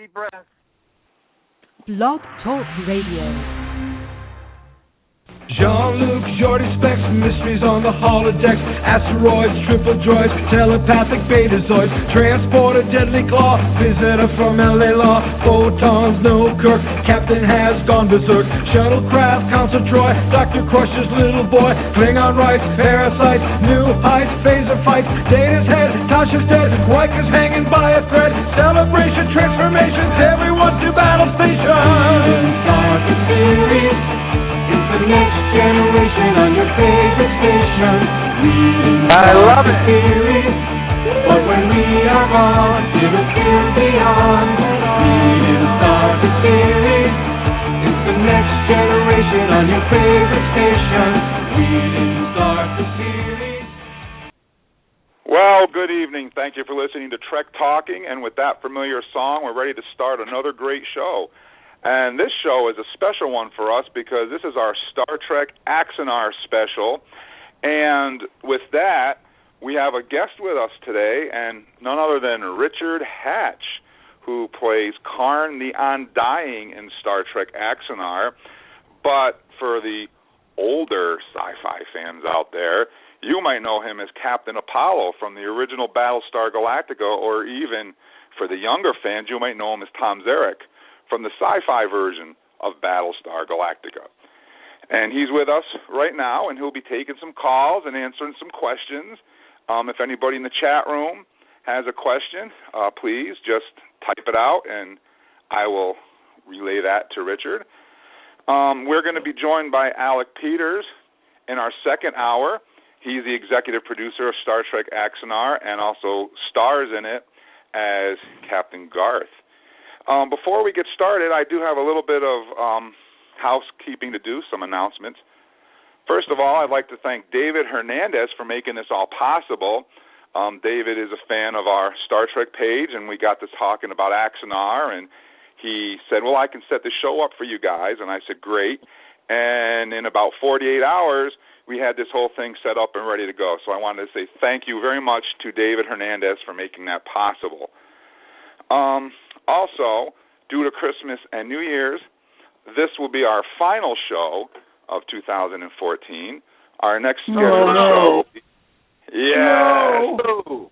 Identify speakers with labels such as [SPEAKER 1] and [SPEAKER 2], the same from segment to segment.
[SPEAKER 1] deep breath.
[SPEAKER 2] Blog Talk Radio.
[SPEAKER 3] Jean-Luc, Jordy Specs, mysteries on the holodecks, asteroids, triple droids, telepathic betazoids, transporter, deadly claw, visitor from LA Law, photons, no Kirk, captain has gone berserk, shuttlecraft, Council Troy, Dr. Crusher's little boy, Klingon rights, parasites, new heights, phaser fights, Data's head, Tasha's dead, Riker's hanging by a thread, celebration, transformations, everyone to battle station. Start the series. It's the next generation on your favorite station. I love it. Series. But when we are gone, it'll still be on. Reading Star Trek series. It's the next generation on your favorite station. Reading Star Trek series.
[SPEAKER 4] Well, good evening. Thank you for listening to Trek Talking. And with that familiar song, we're ready to start another great show. And this show is a special one for us because this is our Star Trek Axanar special. And with that, we have a guest with us today, and none other than Richard Hatch, who plays Karn the Undying in Star Trek Axanar. But for the older sci-fi fans out there, you might know him as Captain Apollo from the original Battlestar Galactica, or even for the younger fans, you might know him as Tom Zarek from the sci-fi version of Battlestar Galactica. And he's with us right now, and he'll be taking some calls and answering some questions. If anybody in the chat room has a question, please just type it out, and I will relay that to Richard. We're going to be joined by Alec Peters in our second hour. He's the executive producer of Star Trek Axanar and also stars in it as Captain Garth. Before we get started, I do have a little bit of housekeeping to do, some announcements. First of all, I'd like to thank David Hernandez for making this all possible. David is a fan of our Star Trek page, and we got to talking about Axanar, and he said, well, I can set the show up for you guys, and I said, great. And in about 48 hours, we had this whole thing set up and ready to go. So I wanted to say thank you very much to David Hernandez for making that possible. Also, due to Christmas and New Year's, this will be our final show of 2014. Our next scheduled show... Yes! No.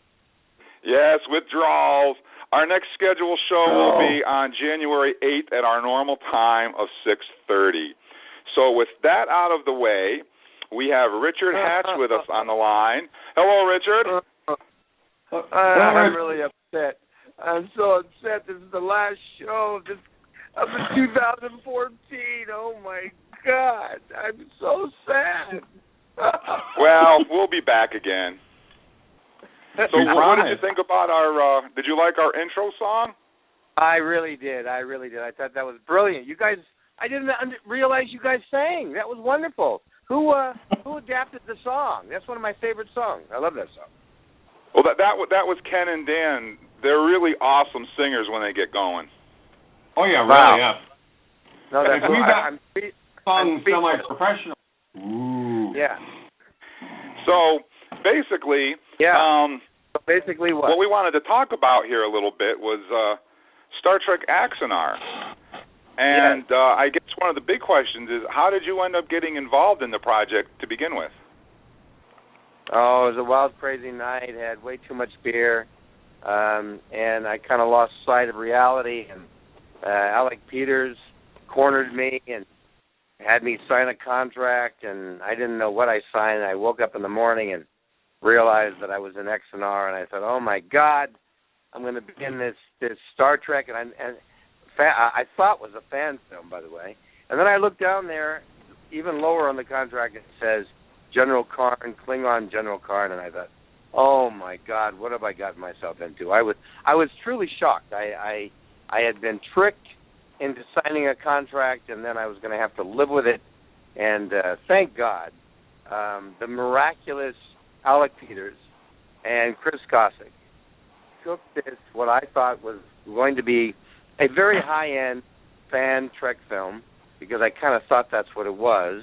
[SPEAKER 4] Yes, withdrawals. Our next scheduled show will be on January 8th at our normal time of 6:30. So with that out of the way, we have Richard Hatch with us on the line. Hello, Richard.
[SPEAKER 1] I'm really upset. I'm so upset. This is the last show of the 2014. Oh, my God. I'm so sad.
[SPEAKER 4] Well, we'll be back again. So what did you think about our, did you like our intro song?
[SPEAKER 1] I really did. I thought that was brilliant. You guys, I didn't realize you guys sang. That was wonderful. Who adapted the song? That's one of my favorite songs. I love that song.
[SPEAKER 4] Well, that was Ken and Dan. They're really awesome singers when they get going.
[SPEAKER 5] Oh, yeah, really, yeah.
[SPEAKER 1] No, that's
[SPEAKER 5] I'm semi-professional. Ooh.
[SPEAKER 1] Yeah.
[SPEAKER 4] So, basically, what we wanted to talk about here a little bit was Star Trek Axanar. And I guess one of the big questions is, how did you end up getting involved in the project to begin with?
[SPEAKER 1] Oh, it was a wild, crazy night. Had way too much beer, and I kind of lost sight of reality. And Alec Peters cornered me and had me sign a contract, and I didn't know what I signed. I woke up in the morning and realized that I was in Axanar, and I thought, oh, my God, I'm going to begin this Star Trek, and I thought was a fan film, by the way. And then I looked down there, even lower on the contract, it says, General Karn, Klingon General Karn, and I thought, oh my God, what have I gotten myself into? I was truly shocked. I had been tricked into signing a contract, and then I was going to have to live with it. And thank God, the miraculous Alec Peters and Chris Cossack took this, what I thought was going to be a very high-end fan Trek film, because I kind of thought that's what it was.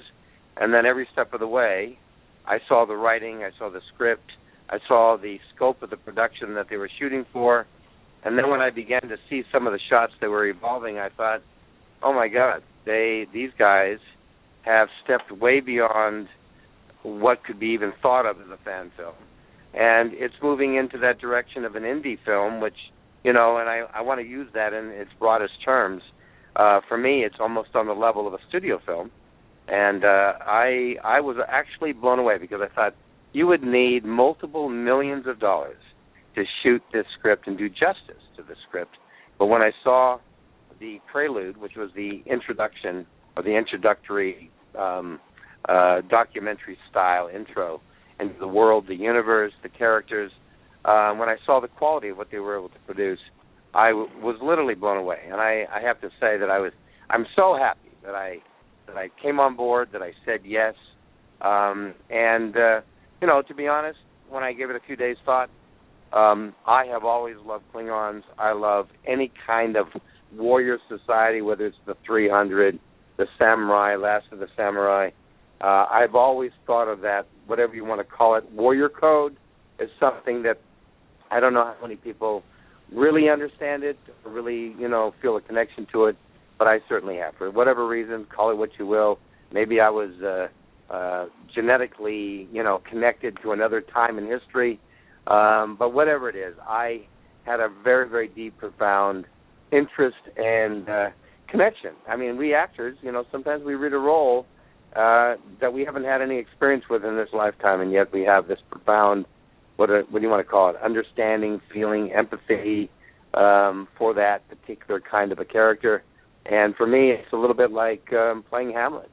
[SPEAKER 1] And then every step of the way, I saw the writing, I saw the script, I saw the scope of the production that they were shooting for, And then when I began to see some of the shots that were evolving, I thought, oh my God, these guys have stepped way beyond what could be even thought of as a fan film. And it's moving into that direction of an indie film, which, and I want to use that in its broadest terms. For me, it's almost on the level of a studio film. And I was actually blown away because I thought you would need multiple millions of dollars to shoot this script and do justice to the script. But when I saw the prelude, which was the introduction or the introductory documentary-style intro into the world, the universe, the characters, when I saw the quality of what they were able to produce, I was literally blown away. And I have to say that I'm so happy that I came on board, that I said yes. To be honest, when I gave it a few days thought, I have always loved Klingons. I love any kind of warrior society, whether it's the 300, the samurai, Last of the Samurai. I've always thought of that, whatever you want to call it, warrior code is something that I don't know how many people really understand it, or really, feel a connection to it, but I certainly have. For whatever reason, call it what you will. Maybe I was genetically, connected to another time in history. But whatever it is, I had a very, very deep, profound interest and connection. I mean, we actors, sometimes we read a role that we haven't had any experience with in this lifetime, and yet we have this profound, what do you want to call it, understanding, feeling, empathy for that particular kind of a character. And for me, it's a little bit like playing Hamlet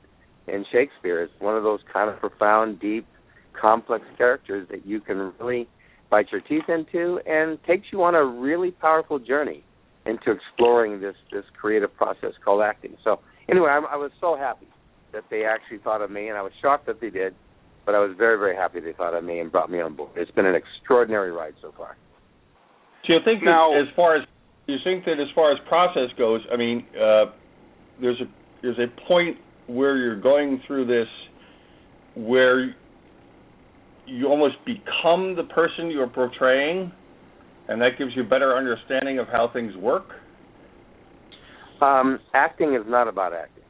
[SPEAKER 1] in Shakespeare. It's one of those kind of profound, deep, complex characters that you can really bite your teeth into and takes you on a really powerful journey into exploring this creative process called acting. So anyway, I was so happy that they actually thought of me, and I was shocked that they did, but I was very, very happy they thought of me and brought me on board. It's been an extraordinary ride so far.
[SPEAKER 6] Do you think that as far as process goes, I mean, there's a point where you're going through this where you almost become the person you're portraying, and that gives you a better understanding of how things work?
[SPEAKER 1] Acting is not about acting.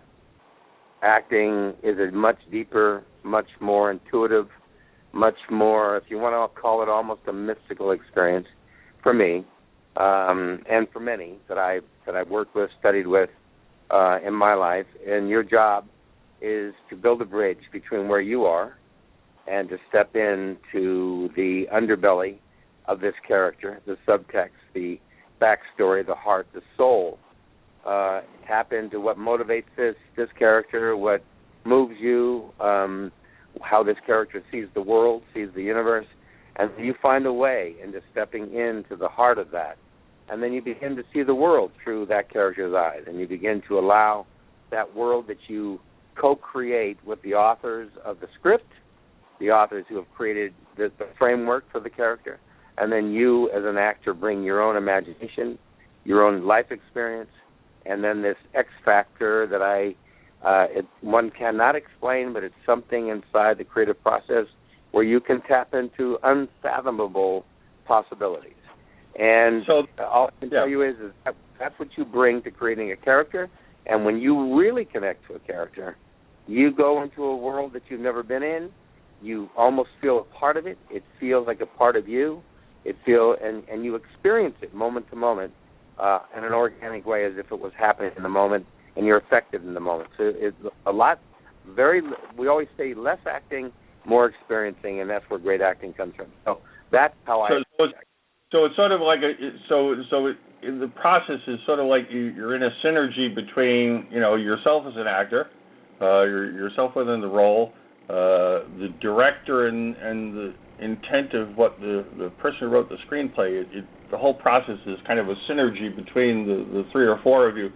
[SPEAKER 1] Acting is a much deeper, much more intuitive, much more, if you want to call it, almost a mystical experience for me, and for many that I've worked with, studied with in my life. And your job is to build a bridge between where you are and to step into the underbelly of this character, the subtext, the backstory, the heart, the soul. Tap into what motivates this character, what moves you, how this character sees the world, sees the universe, and you find a way into stepping into the heart of that. And then you begin to see the world through that character's eyes, and you begin to allow that world that you co-create with the authors of the script, the authors who have created the framework for the character, and then you as an actor bring your own imagination, your own life experience, and then this X factor that one cannot explain, but it's something inside the creative process where you can tap into unfathomable possibilities. And so all I can tell you is that's what you bring to creating a character. And when you really connect to a character, you go into a world that you've never been in. You almost feel a part of it. It feels like a part of you. And you experience it moment to moment in an organic way, as if it was happening in the moment, and you're affected in the moment. So it's we always say less acting, more experiencing, and that's where great acting comes from. So that's how
[SPEAKER 6] So it's sort of like the process is sort of like you're in a synergy between yourself as an actor, yourself within the role, the director and the intent of what the person who wrote the screenplay. The whole process is kind of a synergy between the three or four of you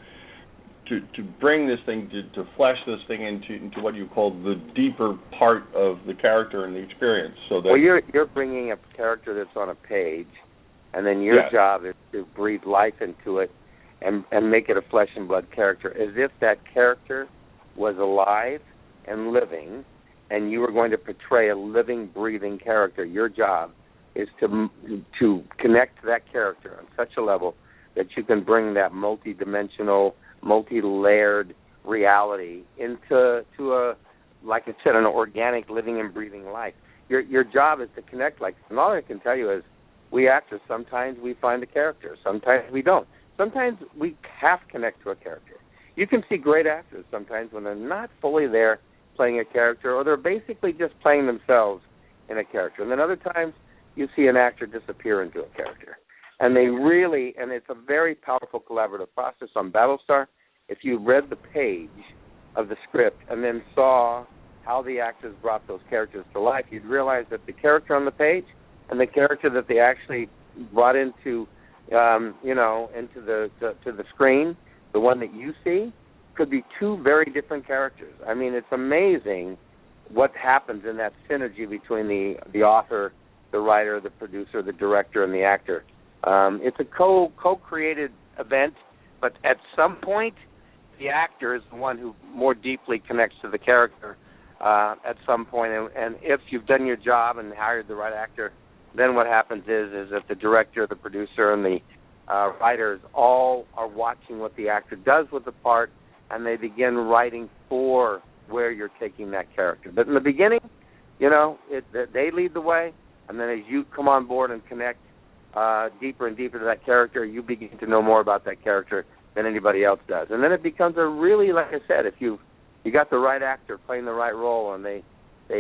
[SPEAKER 6] to bring this thing, to flesh this thing into what you call the deeper part of the character and the experience. So that
[SPEAKER 1] you're bringing a character that's on a page, and then your job is to breathe life into it and make it a flesh and blood character, as if that character was alive and living, and you were going to portray a living, breathing character. Your job is to connect to that character on such a level that you can bring that multi-dimensional, multi-layered reality into a, like I said, an organic, living and breathing life. Your job is to connect like this. And all I can tell you is we actors, sometimes we find a character, sometimes we don't. Sometimes we half connect to a character. You can see great actors sometimes when they're not fully there playing a character, or they're basically just playing themselves in a character. And then other times you see an actor disappear into a character. And it's a very powerful collaborative process on Battlestar. If you read the page of the script and then saw how the actors brought those characters to life, you'd realize that the character on the page and the character that they actually brought into, into the screen, the one that you see, could be two very different characters. I mean, it's amazing what happens in that synergy between the author, the writer, the producer, the director, and the actor. It's a co-created event, but at some point, the actor is the one who more deeply connects to the character at some point. And if you've done your job and hired the right actor, then what happens is that the director, the producer, and the writers all are watching what the actor does with the part, and they begin writing for where you're taking that character. But in the beginning, they lead the way, and then as you come on board and connect deeper and deeper to that character, you begin to know more about that character than anybody else does. And then it becomes a really, like I said, if you got the right actor playing the right role and they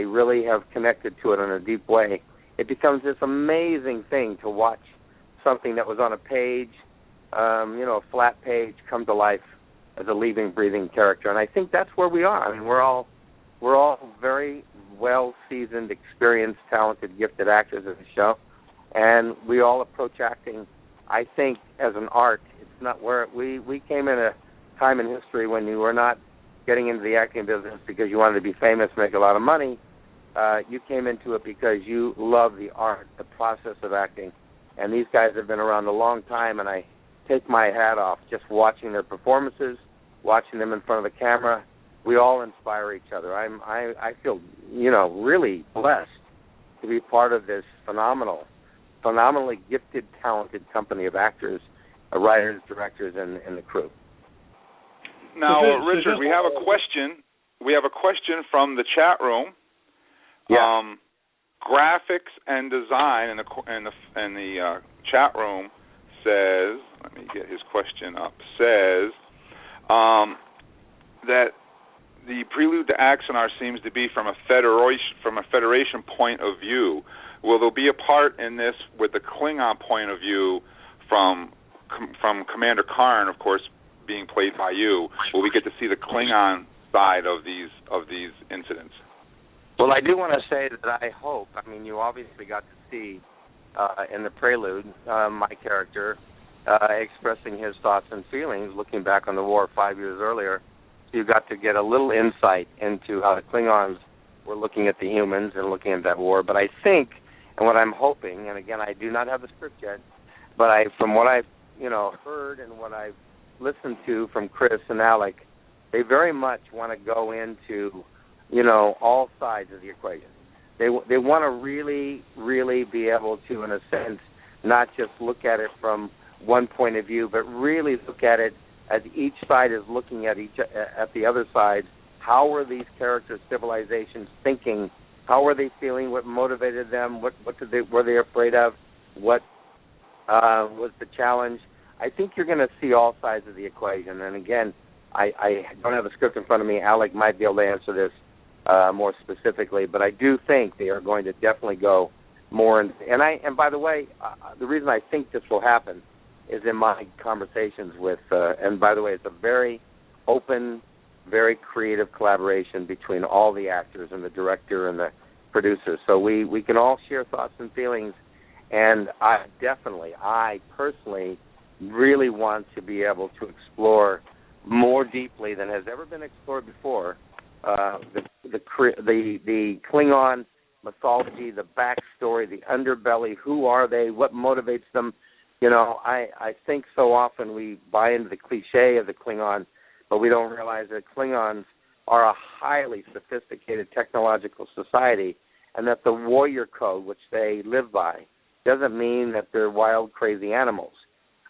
[SPEAKER 1] really have connected to it in a deep way, it becomes this amazing thing to watch something that was on a page, a flat page, come to life as a living, breathing character. And I think that's where we are. I mean, we're all very well-seasoned, experienced, talented, gifted actors in the show, and we all approach acting, I think, as an art. It's not where we came in a time in history when you were not getting into the acting business because you wanted to be famous, make a lot of money. You came into it because you love the art, the process of acting. And these guys have been around a long time, and I take my hat off just watching their performances, watching them in front of the camera. We all inspire each other. I feel, really blessed to be part of this phenomenally gifted, talented company of actors, writers, directors, and the crew.
[SPEAKER 4] Now, Richard, we have a question. We have a question from the chat room.
[SPEAKER 1] Yeah.
[SPEAKER 4] Graphics and design in the chat room says, let me get his question up, says that the prelude to Axanar seems to be from a Federation point of view. Will there be a part in this with the Klingon point of view from Commander Karn, of course, being played by you? Will we get to see the Klingon side of these incidents?
[SPEAKER 1] Well, I do want to say that I hope. I mean, you obviously got to see in the prelude my character expressing his thoughts and feelings, looking back on the war 5 years earlier. So you got to get a little insight into how the Klingons were looking at the humans and looking at that war. But I think, and what I'm hoping, and again, I do not have the script yet, but from what I've heard and what I've listened to from Chris and Alec, they very much want to go into all sides of the equation. They want to really, really be able to, in a sense, not just look at it from one point of view, but really look at it as each side is looking at the other side. How were these characters' civilizations thinking? How were they feeling? What motivated them? What were they afraid of? What was the challenge? I think you're going to see all sides of the equation. And again, I don't have a script in front of me. Alec might be able to answer this more specifically, but I do think they are going to definitely go more. And by the way, the reason I think this will happen is in my conversations with. And by the way, it's a very open, very creative collaboration between all the actors and the director and the producer. So we can all share thoughts and feelings. And I personally really want to be able to explore more deeply than has ever been explored before the Klingon mythology, the backstory, the underbelly. Who are they? What motivates them? I think so often we buy into the cliche of the Klingon, but we don't realize that Klingons are a highly sophisticated technological society, and that the warrior code, which they live by, doesn't mean that they're wild, crazy animals,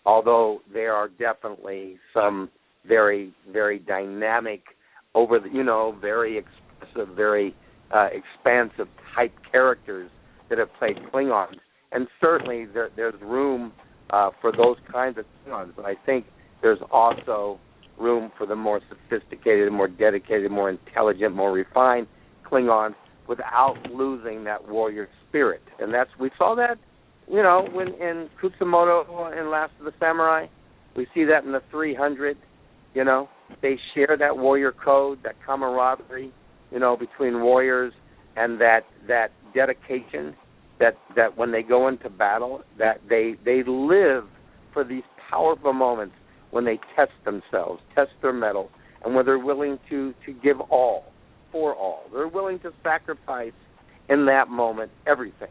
[SPEAKER 1] although there are definitely some very, very dynamic, very expressive, very expansive type characters that have played Klingons. And certainly there's room for those kinds of Klingons, but I think there's also room for the more sophisticated, more dedicated, more intelligent, more refined Klingons without losing that warrior spirit. And we saw that, when in Kutsumoto in Last of the Samurai. We see that in the 300. They share that warrior code, that camaraderie, between warriors, and that dedication. That when they go into battle, that they live for these powerful moments when they test themselves, test their mettle, and when they're willing to give all, for all. They're willing to sacrifice in that moment everything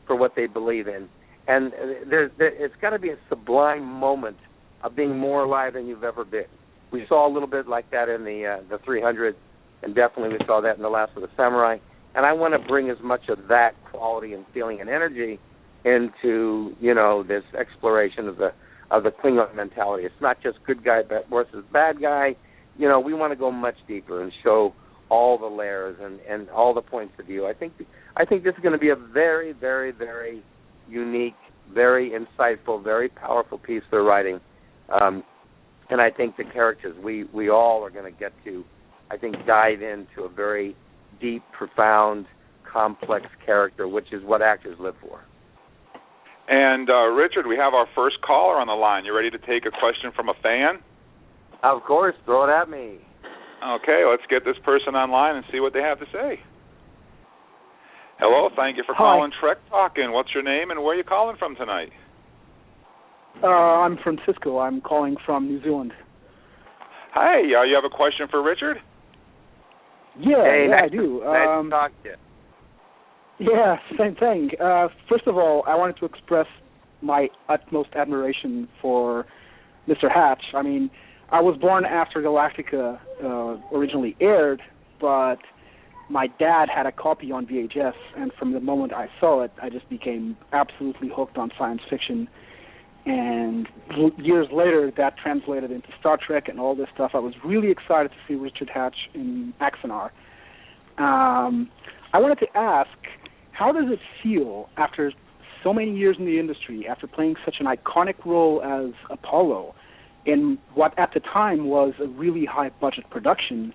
[SPEAKER 1] for what they believe in. And it's got to be a sublime moment of being more alive than you've ever been. We saw a little bit like that in the 300, and definitely we saw that in The Last of the Samurai. And I want to bring as much of that quality and feeling and energy into, this exploration of the Klingon mentality. It's not just good guy versus bad guy. We want to go much deeper and show all the layers and all the points of view. I think this is going to be a very, very, very unique, very insightful, very powerful piece they're writing. And I think the characters, we all are going to get to, dive into a very deep, profound, complex character, which is what actors live for.
[SPEAKER 4] And, Richard, we have our first caller on the line. You ready to take a question from a fan?
[SPEAKER 1] Of course. Throw it at me.
[SPEAKER 4] Okay, let's get this person online and see what they have to say. Hello, thank you for calling Trek Talking. What's your name and where are you calling from tonight?
[SPEAKER 7] I'm Francisco. I'm calling from New Zealand.
[SPEAKER 4] Hi, you have a question for Richard?
[SPEAKER 7] Yeah, I do.
[SPEAKER 1] Nice to talk to you.
[SPEAKER 7] Yeah, same thing. First of all, I wanted to express my utmost admiration for Mr. Hatch. I mean, I was born after Galactica originally aired, but my dad had a copy on VHS, and from the moment I saw it, I just became absolutely hooked on science fiction. And years later, that translated into Star Trek and all this stuff. I was really excited to see Richard Hatch in Axanar. I wanted to ask, how does it feel after so many years in the industry, after playing such an iconic role as Apollo in what at the time was a really high-budget production,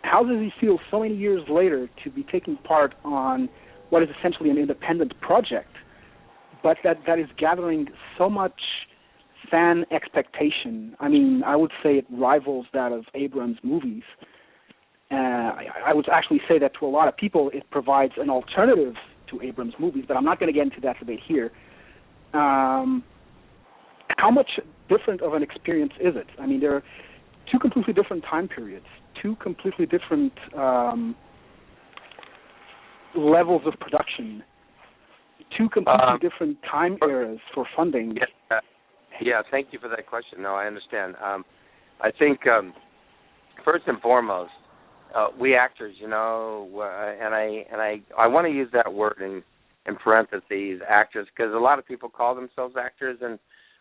[SPEAKER 7] how does it feel so many years later to be taking part on what is essentially an independent project, but that is gathering so much fan expectation? I mean, I would say it rivals that of Abrams' movies. I would actually say that to a lot of people it provides an alternative to Abrams' movies, but I'm not going to get into that debate here. How much different of an experience is it? I mean, there are two completely different time periods, two completely different levels of production, two completely different time eras for funding.
[SPEAKER 1] Yeah, thank you for that question. No, I understand. I think first and foremost, we actors, and I want to use that word in parentheses, actors, because a lot of people call themselves actors, and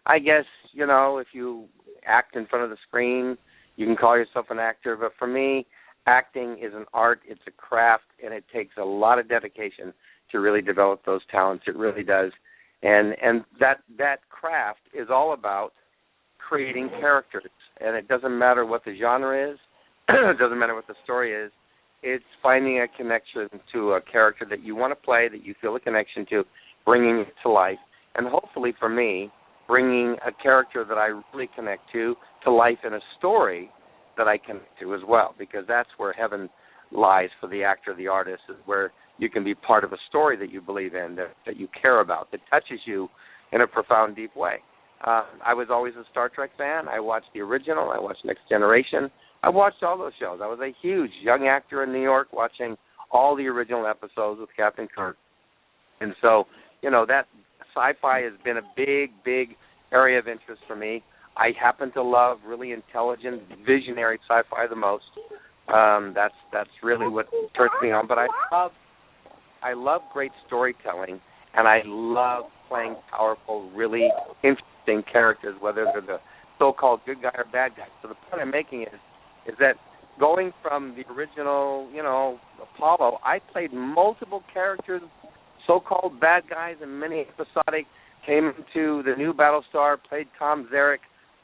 [SPEAKER 1] I guess, if you act in front of the screen, you can call yourself an actor, but for me, acting is an art, it's a craft, and it takes a lot of dedication to really develop those talents. It really does. And that craft is all about creating characters, and it doesn't matter what the genre is, it doesn't matter what the story is, it's finding a connection to a character that you want to play, that you feel a connection to, bringing it to life, and hopefully for me, bringing a character that I really connect to life in a story that I connect to as well, because that's where heaven lies for the actor, the artist, is where you can be part of a story that you believe in, that you care about, that touches you in a profound, deep way. I was always a Star Trek fan. I watched the original. I watched Next Generation. I watched all those shows. I was a huge young actor in New York watching all the original episodes with Captain Kirk. And so, that sci-fi has been a big, big area of interest for me. I happen to love really intelligent, visionary sci-fi the most. That's really what turns me on. But I love great storytelling, and I love playing powerful, really interesting characters, whether they're the so-called good guy or bad guy. So the point I'm making is that going from the original, Apollo, I played multiple characters, so-called bad guys, and many episodic. Came into the new Battlestar, played Tom Zarek,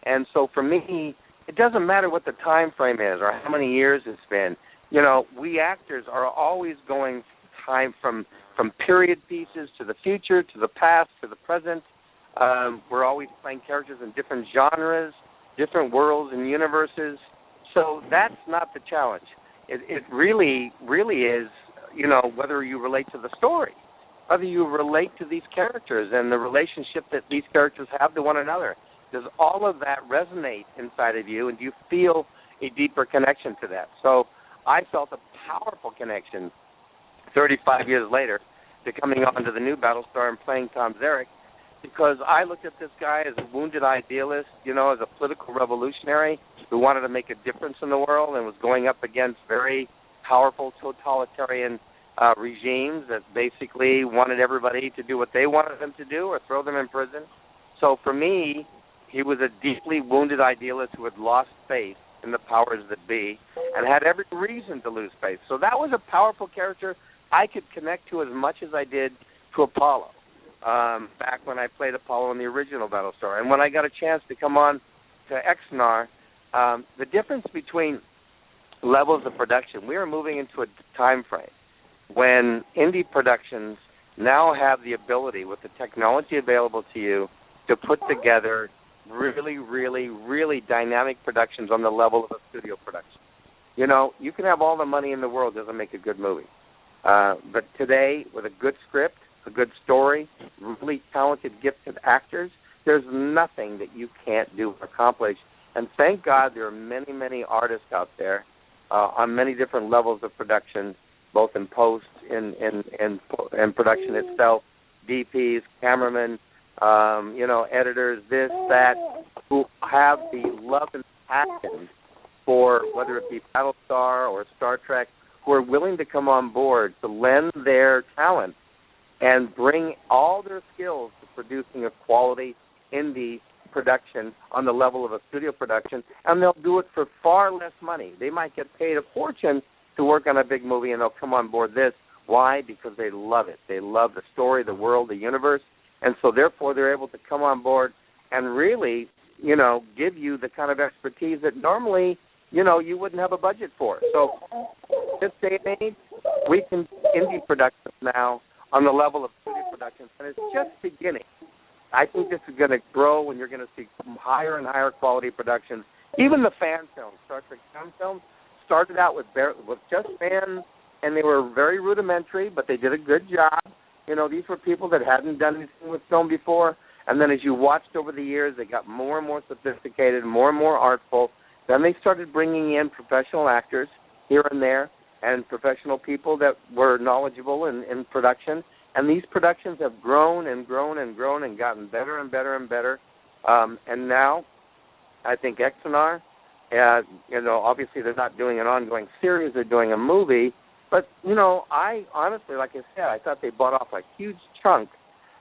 [SPEAKER 1] and so for me, it doesn't matter what the time frame is or how many years it's been. We actors are always going time from period pieces to the future, to the past, to the present. We're always playing characters in different genres, different worlds and universes. So that's not the challenge. It really, really is, whether you relate to the story, whether you relate to these characters and the relationship that these characters have to one another. Does all of that resonate inside of you, and do you feel a deeper connection to that? So I felt a powerful connection 35 years later to coming on to the new Battlestar and playing Tom Zarek, because I looked at this guy as a wounded idealist, as a political revolutionary who wanted to make a difference in the world and was going up against very powerful totalitarian regimes that basically wanted everybody to do what they wanted them to do or throw them in prison. So for me, he was a deeply wounded idealist who had lost faith in the powers that be and had every reason to lose faith. So that was a powerful character I could connect to as much as I did to Apollo, back when I played Apollo in the original Battlestar. And when I got a chance to come on to Axanar, the difference between levels of production, we are moving into a time frame when indie productions now have the ability, with the technology available to you, to put together really, really, really dynamic productions on the level of a studio production. You can have all the money in the world, doesn't make a good movie. But today, with a good script, a good story, really talented, gifted actors, there's nothing that you can't do or accomplish. And thank God there are many, many artists out there on many different levels of production, both in post, in production itself, DPs, cameramen, editors, this, that, who have the love and passion for whether it be Battlestar or Star Trek, who are willing to come on board to lend their talent and bring all their skills to producing a quality indie production on the level of a studio production, and they'll do it for far less money. They might get paid a fortune to work on a big movie, and they'll come on board this. Why? Because they love it. They love the story, the world, the universe, and so therefore they're able to come on board and really, give you the kind of expertise that normally, you wouldn't have a budget for. So this day and age, we can do indie productions now on the level of studio productions, and it's just beginning. I think this is going to grow, and you're going to see higher and higher quality productions. Even the fan films, Star Trek fan films, started out with just fans, and they were very rudimentary, but they did a good job. These were people that hadn't done anything with film before, and then as you watched over the years, they got more and more sophisticated, more and more artful. Then they started bringing in professional actors here and there and professional people that were knowledgeable in production. And these productions have grown and grown and grown and gotten better and better and better. And now I think Axanar, obviously they're not doing an ongoing series, they're doing a movie. But, I honestly, like I said, I thought they bought off a huge chunk.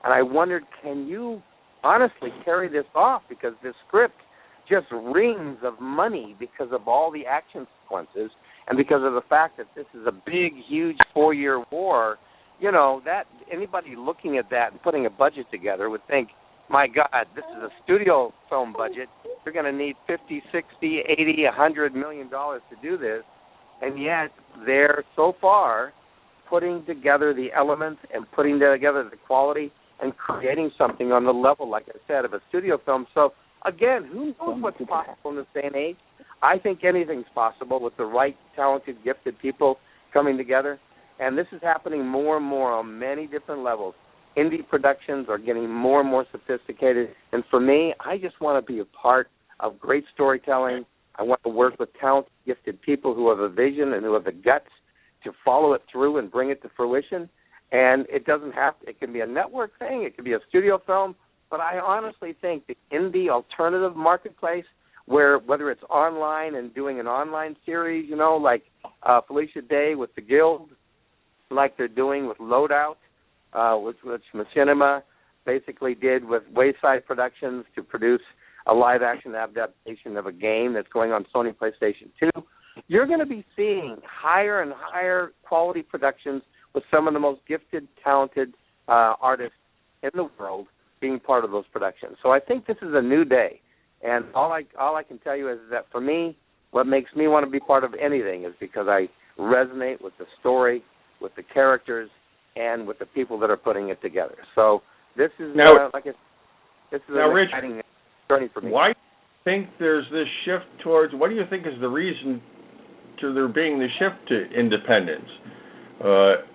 [SPEAKER 1] And I wondered, can you honestly carry this off? Because this script just rings of money because of all the action sequences and because of the fact that this is a big, huge 4-year war. That anybody looking at that and putting a budget together would think, my God, this is a studio film budget. You're going to need $50, $60, $80, $100 million to do this. And yet they're so far putting together the elements and putting together the quality and creating something on the level, like I said, of a studio film. So, again, who knows what's possible in this day and age? I think anything's possible with the right, talented, gifted people coming together. And this is happening more and more on many different levels. Indie productions are getting more and more sophisticated. And for me, I just want to be a part of great storytelling. I want to work with talented, gifted people who have a vision and who have the guts to follow it through and bring it to fruition. And it can be a network thing, it could be a studio film, but I honestly think the indie alternative marketplace, whether it's online and doing an online series, like Felicia Day with The Guild, like they're doing with Loadout, with Machinima, basically did with Wayside Productions to produce a live-action adaptation of a game that's going on Sony PlayStation 2. You're going to be seeing higher and higher quality productions with some of the most gifted, talented artists in the world being part of those productions. So I think this is a new day. And all I can tell you is that for me, what makes me want to be part of anything is because I resonate with the story, with the characters, and with the people that are putting it together. So this is this is an exciting journey for me.
[SPEAKER 6] Why do you think there's this shift towards? What do you think is the reason to there being the shift to independence?
[SPEAKER 1] Because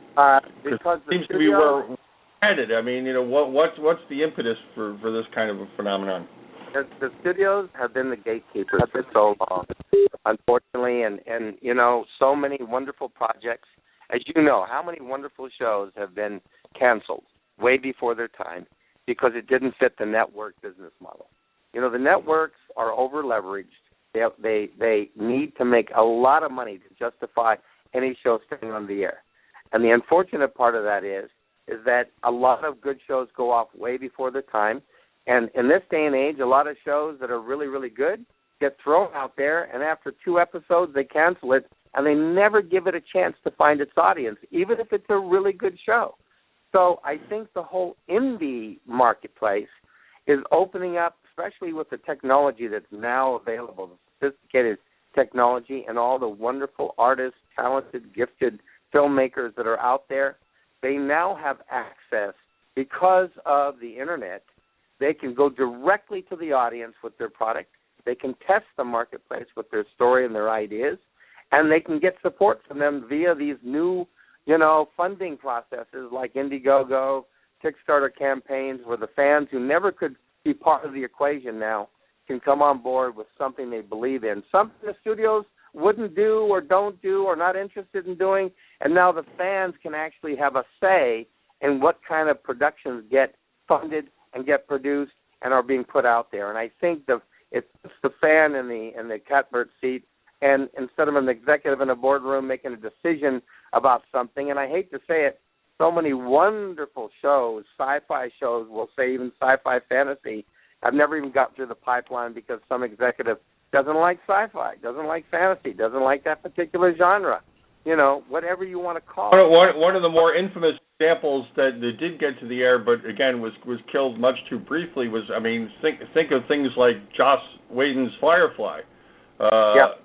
[SPEAKER 6] it seems to be where we're headed. I mean, what's the impetus for this kind of a phenomenon?
[SPEAKER 1] The studios have been the gatekeepers for so long, unfortunately, and so many wonderful projects. As you know, how many wonderful shows have been canceled way before their time because it didn't fit the network business model. The networks are over-leveraged. They need to make a lot of money to justify any show staying on the air. And the unfortunate part of that is that a lot of good shows go off way before their time. And in this day and age, a lot of shows that are really, really good get thrown out there, and after 2 episodes, they cancel it, and they never give it a chance to find its audience, even if it's a really good show. So I think the whole indie marketplace is opening up, especially with the technology that's now available, the sophisticated technology and all the wonderful artists, talented, gifted filmmakers that are out there. They now have access, because of the Internet, they can go directly to the audience with their product. They can test the marketplace with their story and their ideas, and they can get support from them via these new, funding processes like Indiegogo, Kickstarter campaigns, where the fans who never could be part of the equation now can come on board with something they believe in, something the studios wouldn't do or don't do or not interested in doing, and now the fans can actually have a say in what kind of productions get funded and get produced and are being put out there. And I think it puts the fan in the catbird seat, and instead of an executive in a boardroom making a decision about something, and I hate to say it, so many wonderful shows, sci-fi shows, we'll say even sci-fi fantasy, have never even got through the pipeline because some executive doesn't like sci-fi, doesn't like fantasy, doesn't like that particular genre. Whatever you want to call it.
[SPEAKER 6] One of the more infamous examples that did get to the air, but again was killed much too briefly, was, think of things like Joss Whedon's Firefly.
[SPEAKER 1] Yep.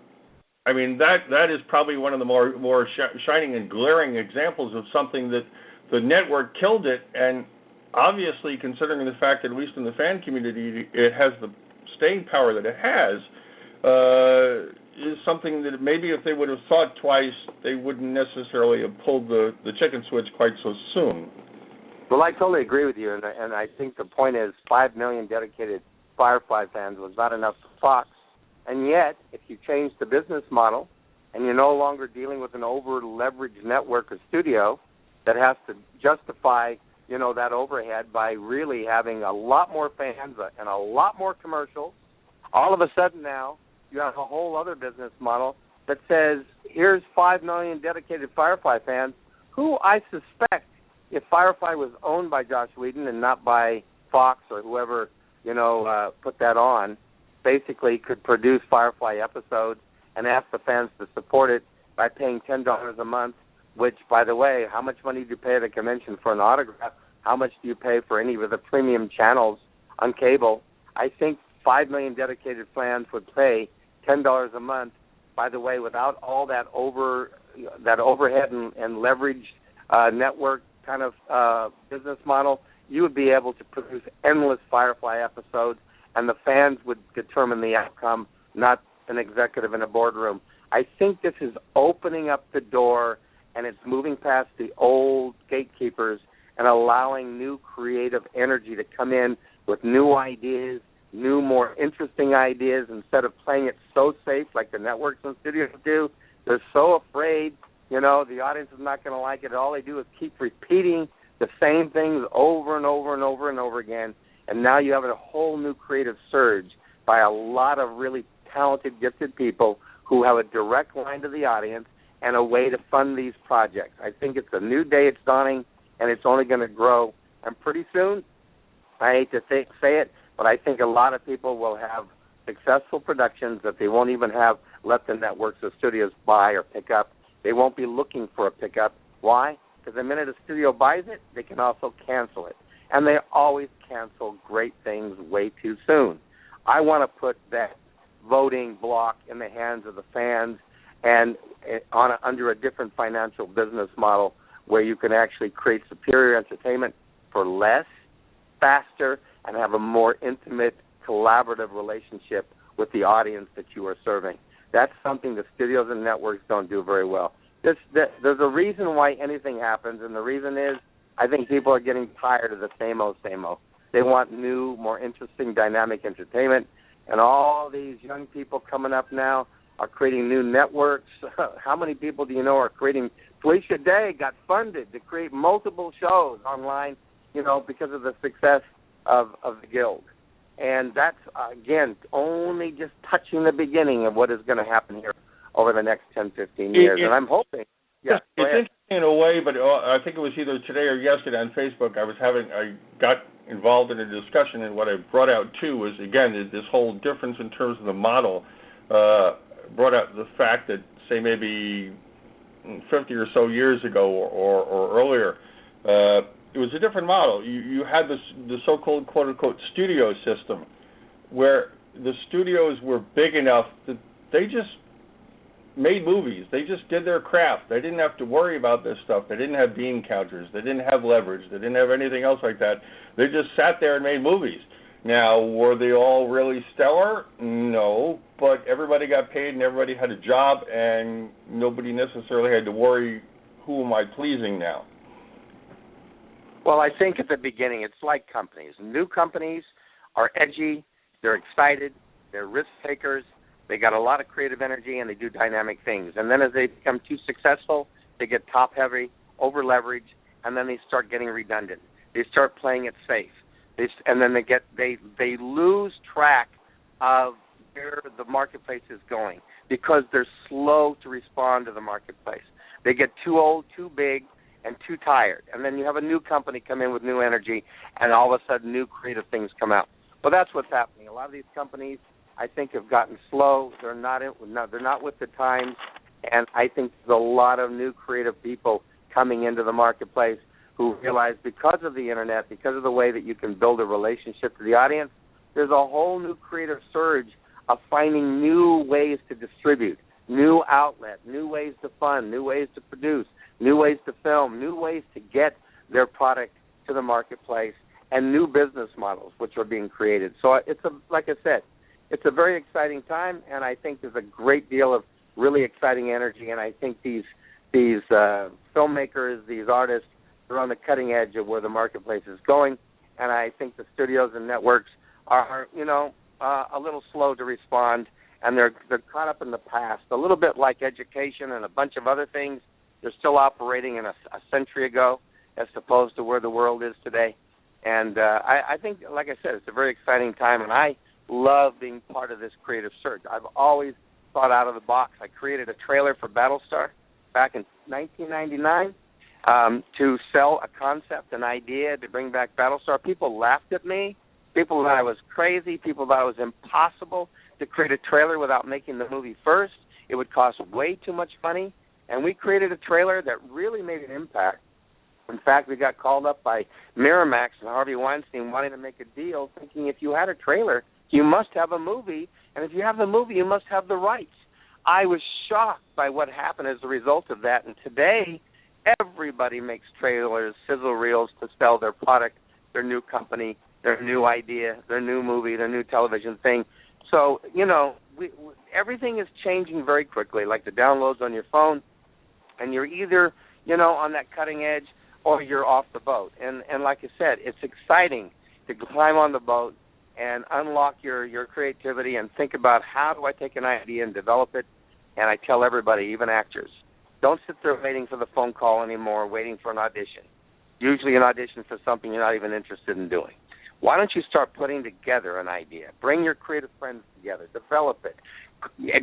[SPEAKER 6] That is probably one of the more shining and glaring examples of something that the network killed it, and obviously, considering the fact that at least in the fan community it has the staying power that it has, is something that maybe if they would have thought twice, they wouldn't necessarily have pulled the chicken switch quite so soon.
[SPEAKER 1] Well, I totally agree with you, and I think the point is 5 million dedicated Firefly fans was not enough for Fox. And yet, if you change the business model and you're no longer dealing with an over-leveraged network or studio that has to justify, that overhead by really having a lot more fans and a lot more commercials, all of a sudden now you have a whole other business model that says, here's 5 million dedicated Firefly fans, who I suspect, if Firefly was owned by Joss Whedon and not by Fox or whoever, put that on, basically could produce Firefly episodes and ask the fans to support it by paying $10 a month, which, by the way, how much money do you pay at a convention for an autograph? How much do you pay for any of the premium channels on cable? I think 5 million dedicated fans would pay $10 a month, by the way, without all that overhead and leveraged network kind of business model. You would be able to produce endless Firefly episodes, and the fans would determine the outcome, not an executive in a boardroom. I think this is opening up the door, and it's moving past the old gatekeepers and allowing new creative energy to come in with new ideas, new, more interesting ideas, instead of playing it so safe like the networks and studios do. They're so afraid, the audience is not going to like it. All they do is keep repeating the same things over and over and over and over again. And now you have a whole new creative surge by a lot of really talented, gifted people who have a direct line to the audience and a way to fund these projects. I think it's a new day, it's dawning, and it's only going to grow. And pretty soon, I hate to say it, but I think a lot of people will have successful productions that they won't even have let the networks or studios buy or pick up. They won't be looking for a pickup. Why? Because the minute a studio buys it, they can also cancel it. And they always cancel great things way too soon. I want to put that voting block in the hands of the fans and under a different financial business model where you can actually create superior entertainment for less, faster, and have a more intimate, collaborative relationship with the audience that you are serving. That's something the studios and networks don't do very well. There's a reason why anything happens, and the reason is I think people are getting tired of the same old, same old. They want new, more interesting, dynamic entertainment, and all these young people coming up now are creating new networks. How many people do you know are creating? Felicia Day got funded to create multiple shows online, because of the success of the Guild. And that's, again, only just touching the beginning of what is going to happen here over the next 10, 15 years. And I'm hoping. Yeah,
[SPEAKER 6] it's interesting in a way, but I think it was either today or yesterday on Facebook, I got involved in a discussion, and what I brought out, too, was, again, this whole difference in terms of the model, brought out the fact that, say, maybe 50 or so years ago or earlier, it was a different model. You had the so-called, quote-unquote, studio system, where the studios were big enough that they just made movies. They just did their craft. They didn't have to worry about this stuff. They didn't have bean counters. They didn't have leverage. They didn't have anything else like that. They just sat there and made movies. Now, were they all really stellar? No, but everybody got paid and everybody had a job, and nobody necessarily had to worry, who am I pleasing now?
[SPEAKER 1] Well, I think at the beginning it's like companies. New companies are edgy, they're excited, they're risk takers, they got a lot of creative energy, and they do dynamic things. And then as they become too successful, they get top-heavy, over-leveraged, and then they start getting redundant. They start playing it safe. And then they lose track of where the marketplace is going because they're slow to respond to the marketplace. They get too old, too big, and too tired. And then you have a new company come in with new energy, and all of a sudden new creative things come out. Well, that's what's happening. A lot of these companies, I think, have gotten slow. They're not with the times, and I think there's a lot of new creative people coming into the marketplace who realize because of the Internet, because of the way that you can build a relationship to the audience, there's a whole new creative surge of finding new ways to distribute, new outlet, new ways to fund, new ways to produce, new ways to film, new ways to get their product to the marketplace, and new business models which are being created. So like I said, it's a very exciting time, and I think there's a great deal of really exciting energy, and I think these filmmakers, these artists, they're on the cutting edge of where the marketplace is going, and I think the studios and networks are, a little slow to respond, and they're caught up in the past, a little bit like education and a bunch of other things. They're still operating in a century ago as opposed to where the world is today. And I think, like I said, it's a very exciting time, and I love being part of this creative surge. I've always thought out of the box. I created a trailer for Battlestar back in 1999 to sell a concept, an idea to bring back Battlestar. People laughed at me. People thought I was crazy. People thought it was impossible to create a trailer without making the movie first. It would cost way too much money. And we created a trailer that really made an impact. In fact, we got called up by Miramax and Harvey Weinstein wanting to make a deal, thinking if you had a trailer, you must have a movie, and if you have the movie, you must have the rights. I was shocked by what happened as a result of that, and today everybody makes trailers, sizzle reels to sell their product, their new company, their new idea, their new movie, their new television thing. So, everything is changing very quickly, like the downloads on your phone, and you're either, on that cutting edge or you're off the boat. And like I said, it's exciting to climb on the boat and unlock your creativity and think about how do I take an idea and develop it. And I tell everybody, even actors, don't sit there waiting for the phone call anymore, waiting for an audition. Usually an audition for something you're not even interested in doing. Why don't you start putting together an idea? Bring your creative friends together. Develop it.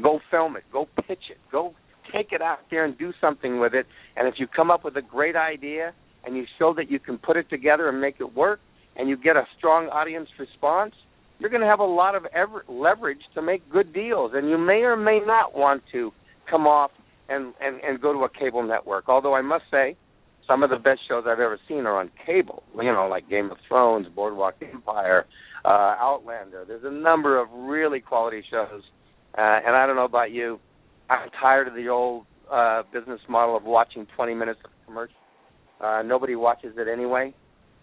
[SPEAKER 1] Go film it. Go pitch it. Go take it out there and do something with it. And if you come up with a great idea and you show that you can put it together and make it work, and you get a strong audience response, you're going to have a lot of leverage to make good deals. And you may or may not want to come off and go to a cable network. Although I must say, some of the best shows I've ever seen are on cable, like Game of Thrones, Boardwalk Empire, Outlander. There's a number of really quality shows. And I don't know about you, I'm tired of the old business model of watching 20 minutes of commercial. Nobody watches it anyway,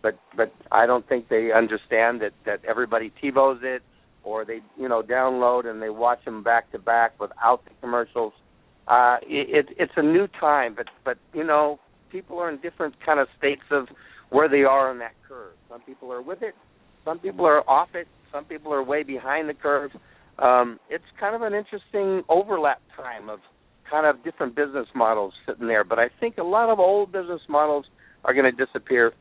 [SPEAKER 1] but I don't think they understand that everybody TiVos it, or they download and they watch them back to back without the commercials. It's a new time, but people are in different kind of states of where they are on that curve. Some people are with it, some people are off it, some people are way behind the curve. It's kind of an interesting overlap time of kind of different business models sitting there. But I think a lot of old business models are going to disappear,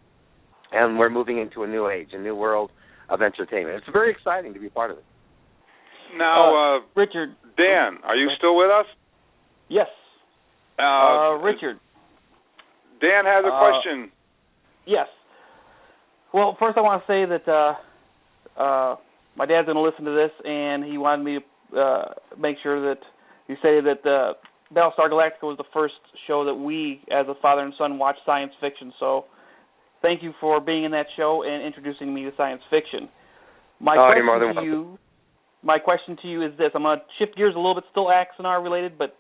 [SPEAKER 1] and we're moving into a new age, a new world of entertainment. It's very exciting to be part of it.
[SPEAKER 4] Now,
[SPEAKER 8] Richard.
[SPEAKER 4] Dan, are you still with us?
[SPEAKER 8] Yes. Richard.
[SPEAKER 4] Dan has a question.
[SPEAKER 8] Yes. Well, first I want to say that my dad's going to listen to this, and he wanted me to make sure that you say that Battlestar Galactica was the first show that we, as a father and son, watched science fiction. So thank you for being in that show and introducing me to science fiction. My question to you is this. I'm going to shift gears a little bit, still Axanar related, but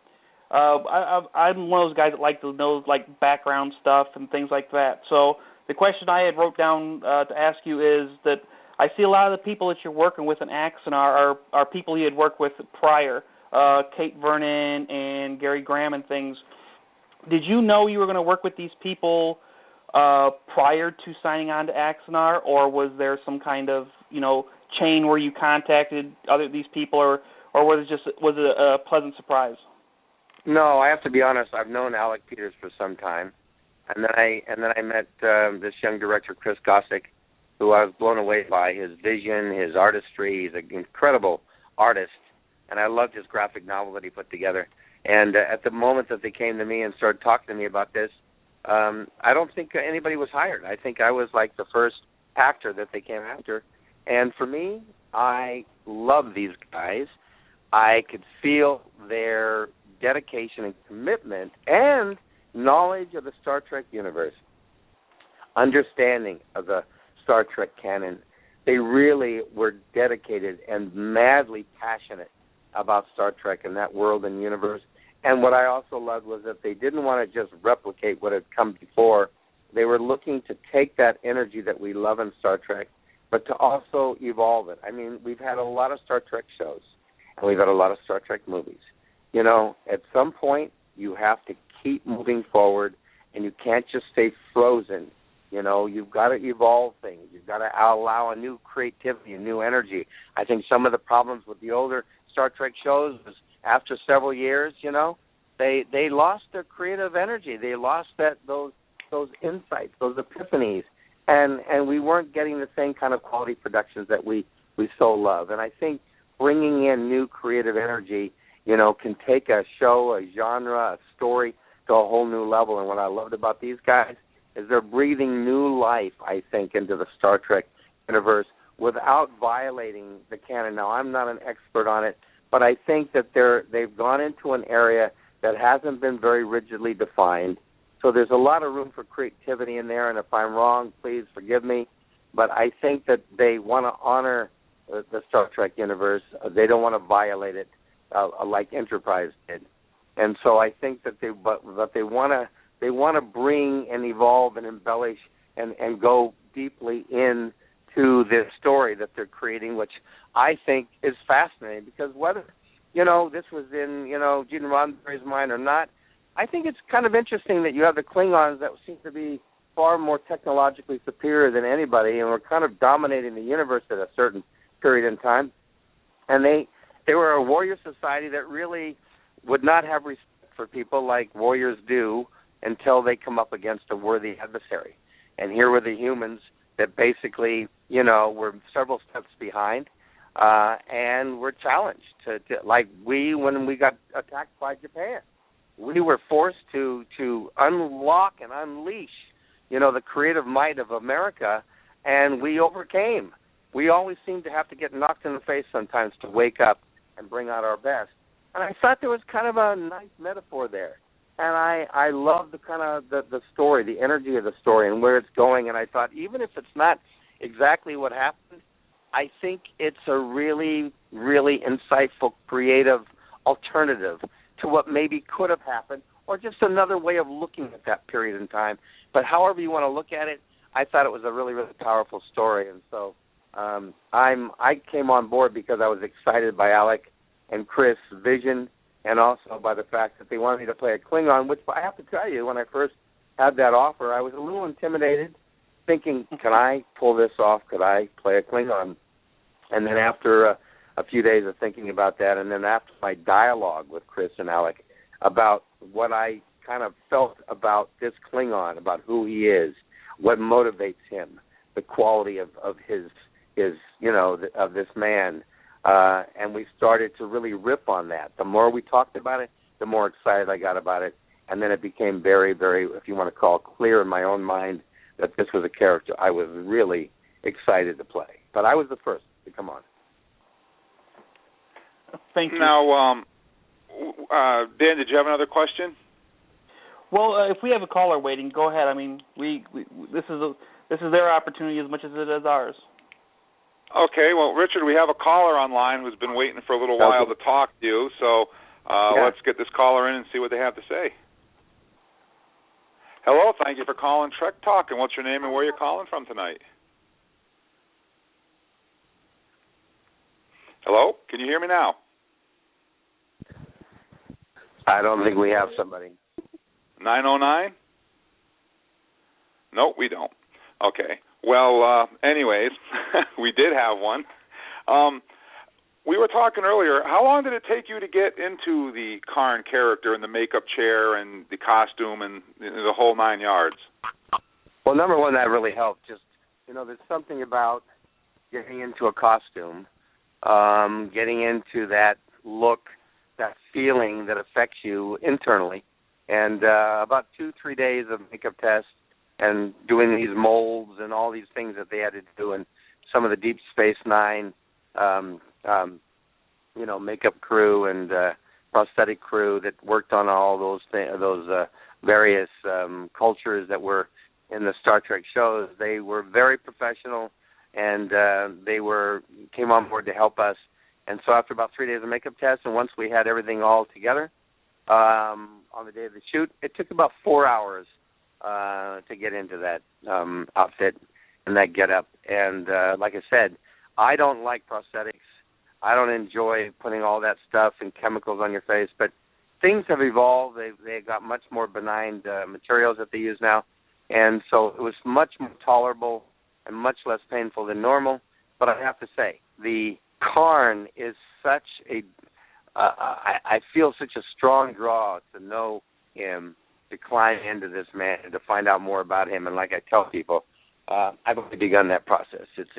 [SPEAKER 8] I'm one of those guys that like to know background stuff and things like that. So the question I had wrote down to ask you is that I see a lot of the people that you're working with in Axanar are people you had worked with prior, Kate Vernon and Gary Graham and things. Did you know you were going to work with these people prior to signing on to Axanar, or was there some kind of chain where you contacted these people, or was it a pleasant surprise?
[SPEAKER 1] No, I have to be honest. I've known Alec Peters for some time, and then I met this young director, Chris Gossick, who I was blown away by his vision, his artistry. He's an incredible artist, and I loved his graphic novel that he put together. And at the moment that they came to me and started talking to me about this, I don't think anybody was hired. I think I was like the first actor that they came after. And for me, I love these guys. I could feel their dedication and commitment and knowledge of the Star Trek universe, understanding of the Star Trek canon. They really were dedicated and madly passionate about Star Trek and that world and universe. And what I also loved was that they didn't want to just replicate what had come before. They were looking to take that energy that we love in Star Trek, but to also evolve it. I mean, we've had a lot of Star Trek shows, and we've had a lot of Star Trek movies. At some point, you have to keep moving forward, and you can't just stay frozen. You've got to evolve things. You've got to allow a new creativity, a new energy. I think some of the problems with the older Star Trek shows was after several years, they lost their creative energy. They lost those insights, those epiphanies, and we weren't getting the same kind of quality productions that we so love. And I think bringing in new creative energy, can take a show, a genre, a story to a whole new level. And what I loved about these guys is they're breathing new life, I think, into the Star Trek universe without violating the canon. Now, I'm not an expert on it, but I think that they've gone into an area that hasn't been very rigidly defined. So there's a lot of room for creativity in there, and if I'm wrong, please forgive me. But I think that they want to honor the Star Trek universe. They don't want to violate it like Enterprise did. And so I think that they want to bring and evolve and embellish and go deeply into this story that they're creating, which I think is fascinating, because whether this was in Gene Roddenberry's mind or not, I think it's kind of interesting that you have the Klingons that seem to be far more technologically superior than anybody, and were kind of dominating the universe at a certain period in time. And they were a warrior society that really would not have respect for people like warriors do until they come up against a worthy adversary. And here were the humans that basically, were several steps behind, and were challenged to like when we got attacked by Japan. We were forced to unlock and unleash, the creative might of America and we overcame. We always seem to have to get knocked in the face sometimes to wake up and bring out our best. And I thought there was kind of a nice metaphor there. And I love the kind of the story, the energy of the story and where it's going. And I thought, even if it's not exactly what happened, I think it's a really, really insightful, creative alternative to what maybe could have happened, or just another way of looking at that period in time. But however you want to look at it, I thought it was a really, really powerful story. And so I came on board because I was excited by Alec and Chris' vision, and also by the fact that they wanted me to play a Klingon, which I have to tell you, when I first had that offer, I was a little intimidated, thinking, can I pull this off? Could I play a Klingon? And then after a few days of thinking about that, and then after my dialogue with Chris and Alec about what I kind of felt about this Klingon, about who he is, what motivates him, the quality of his of this man, and we started to really rip on that. The more we talked about it, the more excited I got about it, and then it became very, very, if you want to call it, clear in my own mind that this was a character I was really excited to play. But I was the first to come on.
[SPEAKER 8] Thank you.
[SPEAKER 4] Now, Dan, did you have another question?
[SPEAKER 8] Well, if we have a caller waiting, go ahead. I mean, this is their opportunity as much as it is ours.
[SPEAKER 4] Okay, well, Richard, we have a caller online who's been waiting for a little while to talk to you, so let's get this caller in and see what they have to say. Hello, thank you for calling Trek Talk, and what's your name and where you're calling from tonight? Hello, can you hear me now?
[SPEAKER 1] I don't think we have somebody.
[SPEAKER 4] 909? No, we don't. Okay. Well, anyways, we did have one. We were talking earlier, how long did it take you to get into the Karn character and the makeup chair and the costume and the whole 9 yards?
[SPEAKER 1] Well, number one, that really helped. Just, there's something about getting into a costume, getting into that look, that feeling that affects you internally. And about 2-3 days of makeup tests and doing these molds and all these things that they had to do, and some of the Deep Space Nine, makeup crew and prosthetic crew that worked on all those various cultures that were in the Star Trek shows. They were very professional, and they came on board to help us. And so after about 3 days of makeup tests, and once we had everything all together on the day of the shoot, it took about 4 hours to get into that outfit and that get-up. And like I said, I don't like prosthetics. I don't enjoy putting all that stuff and chemicals on your face, but things have evolved. They got much more benign materials that they use now, and so it was much more tolerable and much less painful than normal. But I have to say, the Karn is such a I feel such a strong draw to know him, to climb into this man, and to find out more about him. And like I tell people, I've already begun that process. It's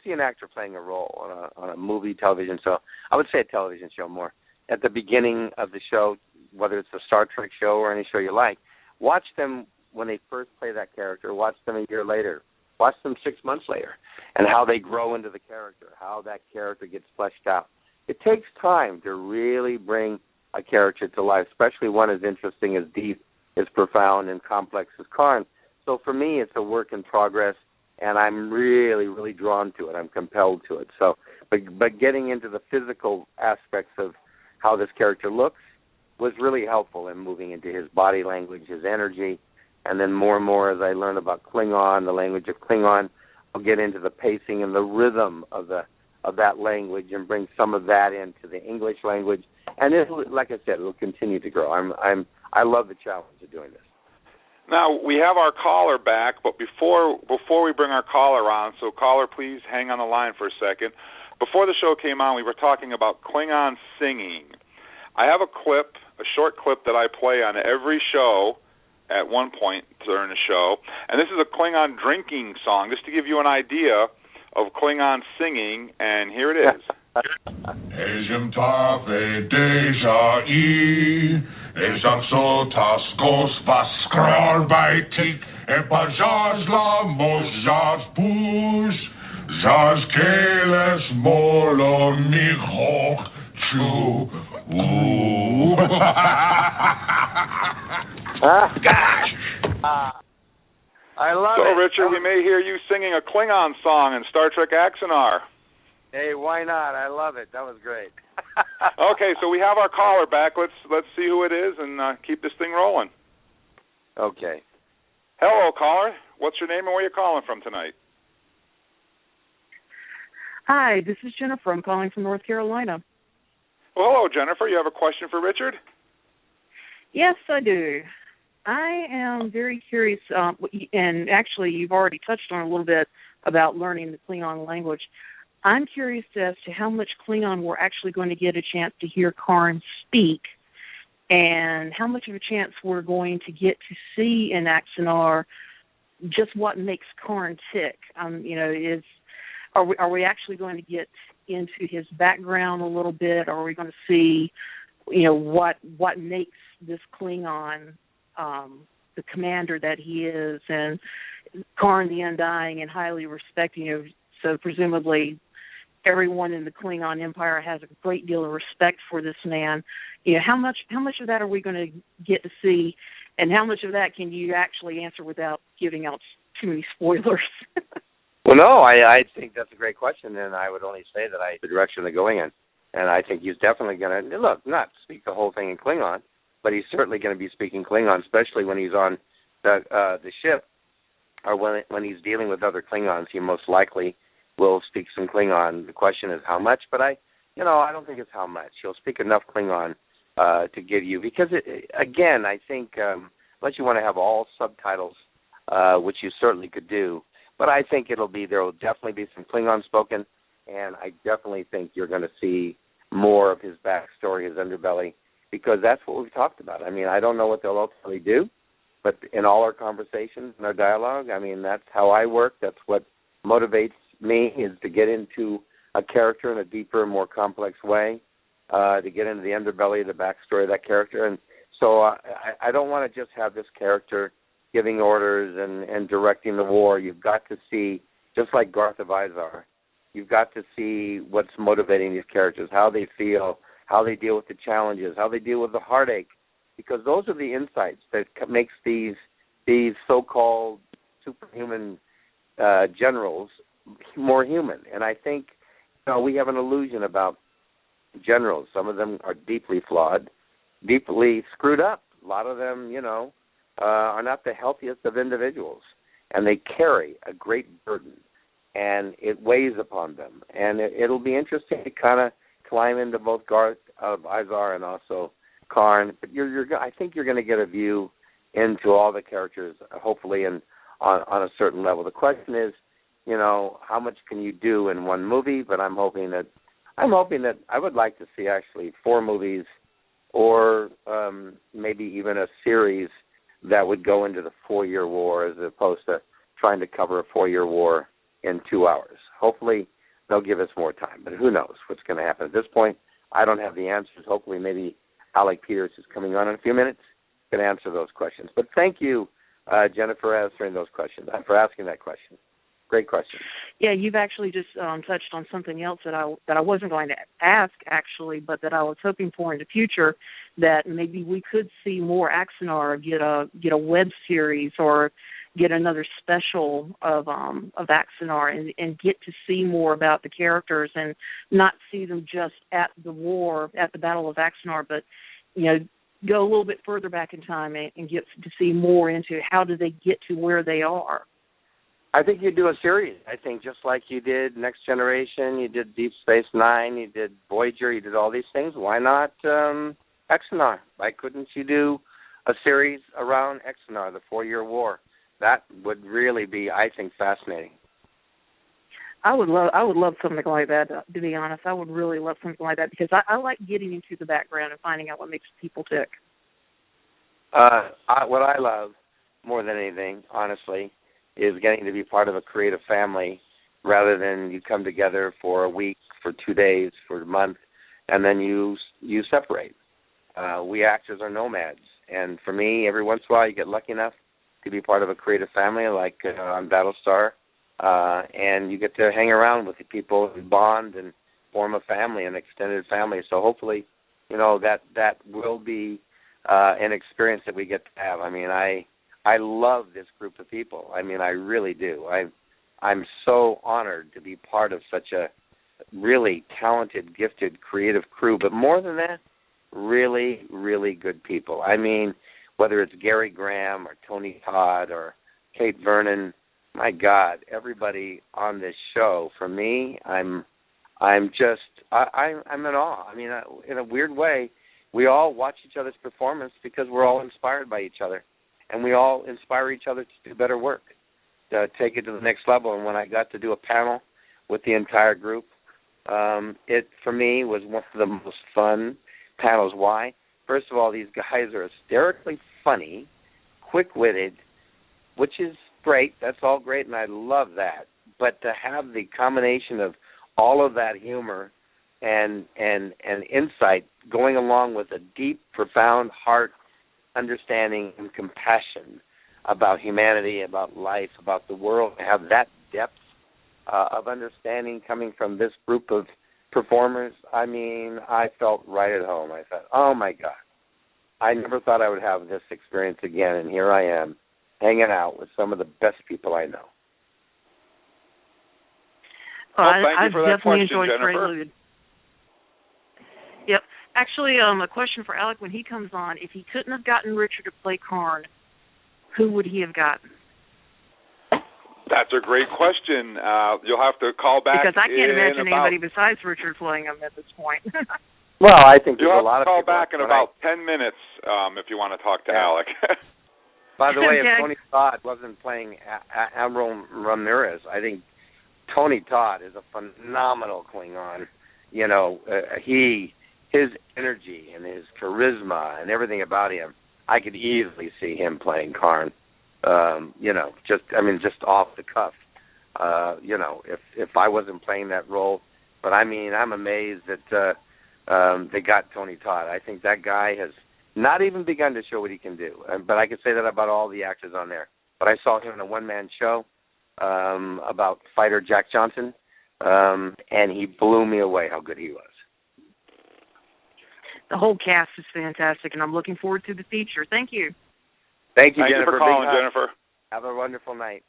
[SPEAKER 1] see an actor playing a role on a movie, television show. I would say a television show more. At the beginning of the show, whether it's a Star Trek show or any show you like, watch them when they first play that character. Watch them a year later. Watch them 6 months later, and how they grow into the character, how that character gets fleshed out. It takes time to really bring a character to life, especially one as interesting, as deep, as profound, and complex as Karn. So for me, it's a work in progress, and I'm really, really drawn to it. I'm compelled to it. So, but getting into the physical aspects of how this character looks was really helpful in moving into his body language, his energy, and then more and more as I learn about Klingon, the language of Klingon, I'll get into the pacing and the rhythm of that language and bring some of that into the English language. And like I said, it'll continue to grow. I love the challenge of doing this.
[SPEAKER 4] Now, we have our caller back, but before we bring our caller on, so caller, please hang on the line for a second. Before the show came on, we were talking about Klingon singing. I have a short clip that I play on every show at one point during the show, and this is a Klingon drinking song, just to give you an idea of Klingon singing, and here it is.
[SPEAKER 9] Ezem tave deja I, ezam sotas gos vaskral baitik, Epazazla mozaz buz, zaz keles molo nichok chu.
[SPEAKER 1] Gosh. I love it.
[SPEAKER 4] So, Richard, we may hear you singing a Klingon song in Star Trek Axanar.
[SPEAKER 1] Hey, why not? I love it. That was great.
[SPEAKER 4] Okay, so we have our caller back. Let's see who it is and keep this thing rolling.
[SPEAKER 1] Okay.
[SPEAKER 4] Hello, caller. What's your name and where you calling from tonight?
[SPEAKER 10] Hi, this is Jennifer. I'm calling from North Carolina.
[SPEAKER 4] Well, hello, Jennifer. You have a question for Richard?
[SPEAKER 10] Yes, I do. I am very curious, and actually you've already touched on a little bit about learning the Klingon language. I'm curious as to how much Klingon we're actually going to get a chance to hear Karn speak, and how much of a chance we're going to get to see in Axanar just what makes Karn tick. Are we actually going to get into his background a little bit, or are we going to see, what makes this Klingon the commander that he is, and Karn the Undying and highly respected, so presumably everyone in the Klingon Empire has a great deal of respect for this man. How much of that are we going to get to see, and how much of that can you actually answer without giving out too many spoilers?
[SPEAKER 1] Well, no, I think that's a great question, and I would only say that the direction they're going in. And I think he's definitely going to, not speak the whole thing in Klingon, but he's certainly going to be speaking Klingon, especially when he's on the ship, or when he's dealing with other Klingons. He most likely will speak some Klingon. The question is how much, but I don't think it's how much. He'll speak enough Klingon to give you, because, again, I think, unless you want to have all subtitles, which you certainly could do, but I think there will definitely be some Klingon spoken, and I definitely think you're going to see more of his backstory, his underbelly, because that's what we've talked about. I mean, I don't know what they'll ultimately do, but in all our conversations and our dialogue, I mean, that's how I work. That's what motivates me, is to get into a character in a deeper, more complex way, to get into the underbelly, the backstory of that character. And so I don't want to just have this character giving orders and directing the war. You've got to see, just like Garth of Izar, you've got to see what's motivating these characters, how they feel, how they deal with the challenges, how they deal with the heartache, because those are the insights that makes these so-called superhuman generals more human. And I think we have an illusion about generals. Some of them are deeply flawed, deeply screwed up. A lot of them, are not the healthiest of individuals, and they carry a great burden, and it weighs upon them. And it'll be interesting to kind of climb into both Garth of Izar and also Karn. But I think you're going to get a view into all the characters, hopefully, and on a certain level. The question is, how much can you do in one movie? But I'm hoping that I would like to see actually 4 movies, or maybe even a series that would go into the 4-year war, as opposed to trying to cover a 4-year war in 2 hours. Hopefully they'll give us more time, but who knows what's going to happen. At this point, I don't have the answers. Hopefully maybe Alec Peters is coming on in a few minutes, can answer those questions. But thank you, Jennifer, for answering those questions, for asking that question. Great question.
[SPEAKER 10] Yeah, you've actually just touched on something else that I wasn't going to ask, actually, but that I was hoping for in the future, that maybe we could see more Axanar, get a web series, or get another special of Axanar, and get to see more about the characters, and not see them just at the war, at the Battle of Axanar, but go a little bit further back in time and get to see more into how do they get to where they are.
[SPEAKER 1] I think you do a series. I think just like you did Next Generation, you did Deep Space Nine, you did Voyager, you did all these things. Why not Axanar? Why couldn't you do a series around Axanar, the 4-year war? That would really be, I think, fascinating.
[SPEAKER 10] I would love something like that, to be honest. I would really love something like that, because I like getting into the background and finding out what makes people tick.
[SPEAKER 1] What I love more than anything, honestly, is getting to be part of a creative family, rather than you come together for a week, for 2 days, for a month, and then you separate. We actors are nomads, and for me, every once in a while you get lucky enough to be part of a creative family like on Battlestar, and you get to hang around with the people and bond and form a family, an extended family. So hopefully, that will be an experience that we get to have. I mean, I love this group of people. I mean, I really do. I'm so honored to be part of such a really talented, gifted, creative crew. But more than that, really, really good people. I mean, whether it's Gary Graham or Tony Todd or Kate Vernon, my God, everybody on this show, for me, I'm in awe. I mean, in a weird way, we all watch each other's performance because we're all inspired by each other, and we all inspire each other to do better work, to take it to the next level. And when I got to do a panel with the entire group, it, for me, was one of the most fun panels. Why? First of all, these guys are hysterically funny, quick-witted, which is great. That's all great, and I love that. But to have the combination of all of that humor and insight going along with a deep, profound heart understanding and compassion about humanity, about life, about the world, have that depth of understanding coming from this group of performers, I mean, I felt right at home. I thought, oh, my God, I never thought I would have this experience again, and here I am hanging out with some of the best people I know.
[SPEAKER 10] Well,
[SPEAKER 4] thank you for that
[SPEAKER 10] definitely
[SPEAKER 4] question,
[SPEAKER 10] enjoyed
[SPEAKER 4] Jennifer.
[SPEAKER 10] Prelude. Yep. Actually, a question for Alec when he comes on. If he couldn't have gotten Richard to play Karn, who would he have gotten?
[SPEAKER 4] That's a great question. You'll have to call back.
[SPEAKER 10] Because I can't imagine anybody besides Richard playing him at this point.
[SPEAKER 1] Well, I think there's
[SPEAKER 4] you'll
[SPEAKER 1] a lot
[SPEAKER 4] have to
[SPEAKER 1] of
[SPEAKER 4] call
[SPEAKER 1] people.
[SPEAKER 4] back in about 10 minutes if you want to talk to Alec.
[SPEAKER 1] By the way, if
[SPEAKER 10] Yeah.
[SPEAKER 1] Tony Todd wasn't playing Admiral Ramirez, I think Tony Todd is a phenomenal Klingon. His energy and his charisma and everything about him, I could easily see him playing Karn. Just off the cuff. If I wasn't playing that role, but I mean, I'm amazed that they got Tony Todd. I think that guy has not even begun to show what he can do. But I could say that about all the actors on there. But I saw him in a one-man show about fighter Jack Johnson, and he blew me away how good he was.
[SPEAKER 10] The whole cast is fantastic, and I'm looking forward to the feature. Thank you.
[SPEAKER 1] Thank you,
[SPEAKER 4] Thank
[SPEAKER 1] Jennifer.
[SPEAKER 4] you for calling, Jennifer.
[SPEAKER 1] Have a wonderful night.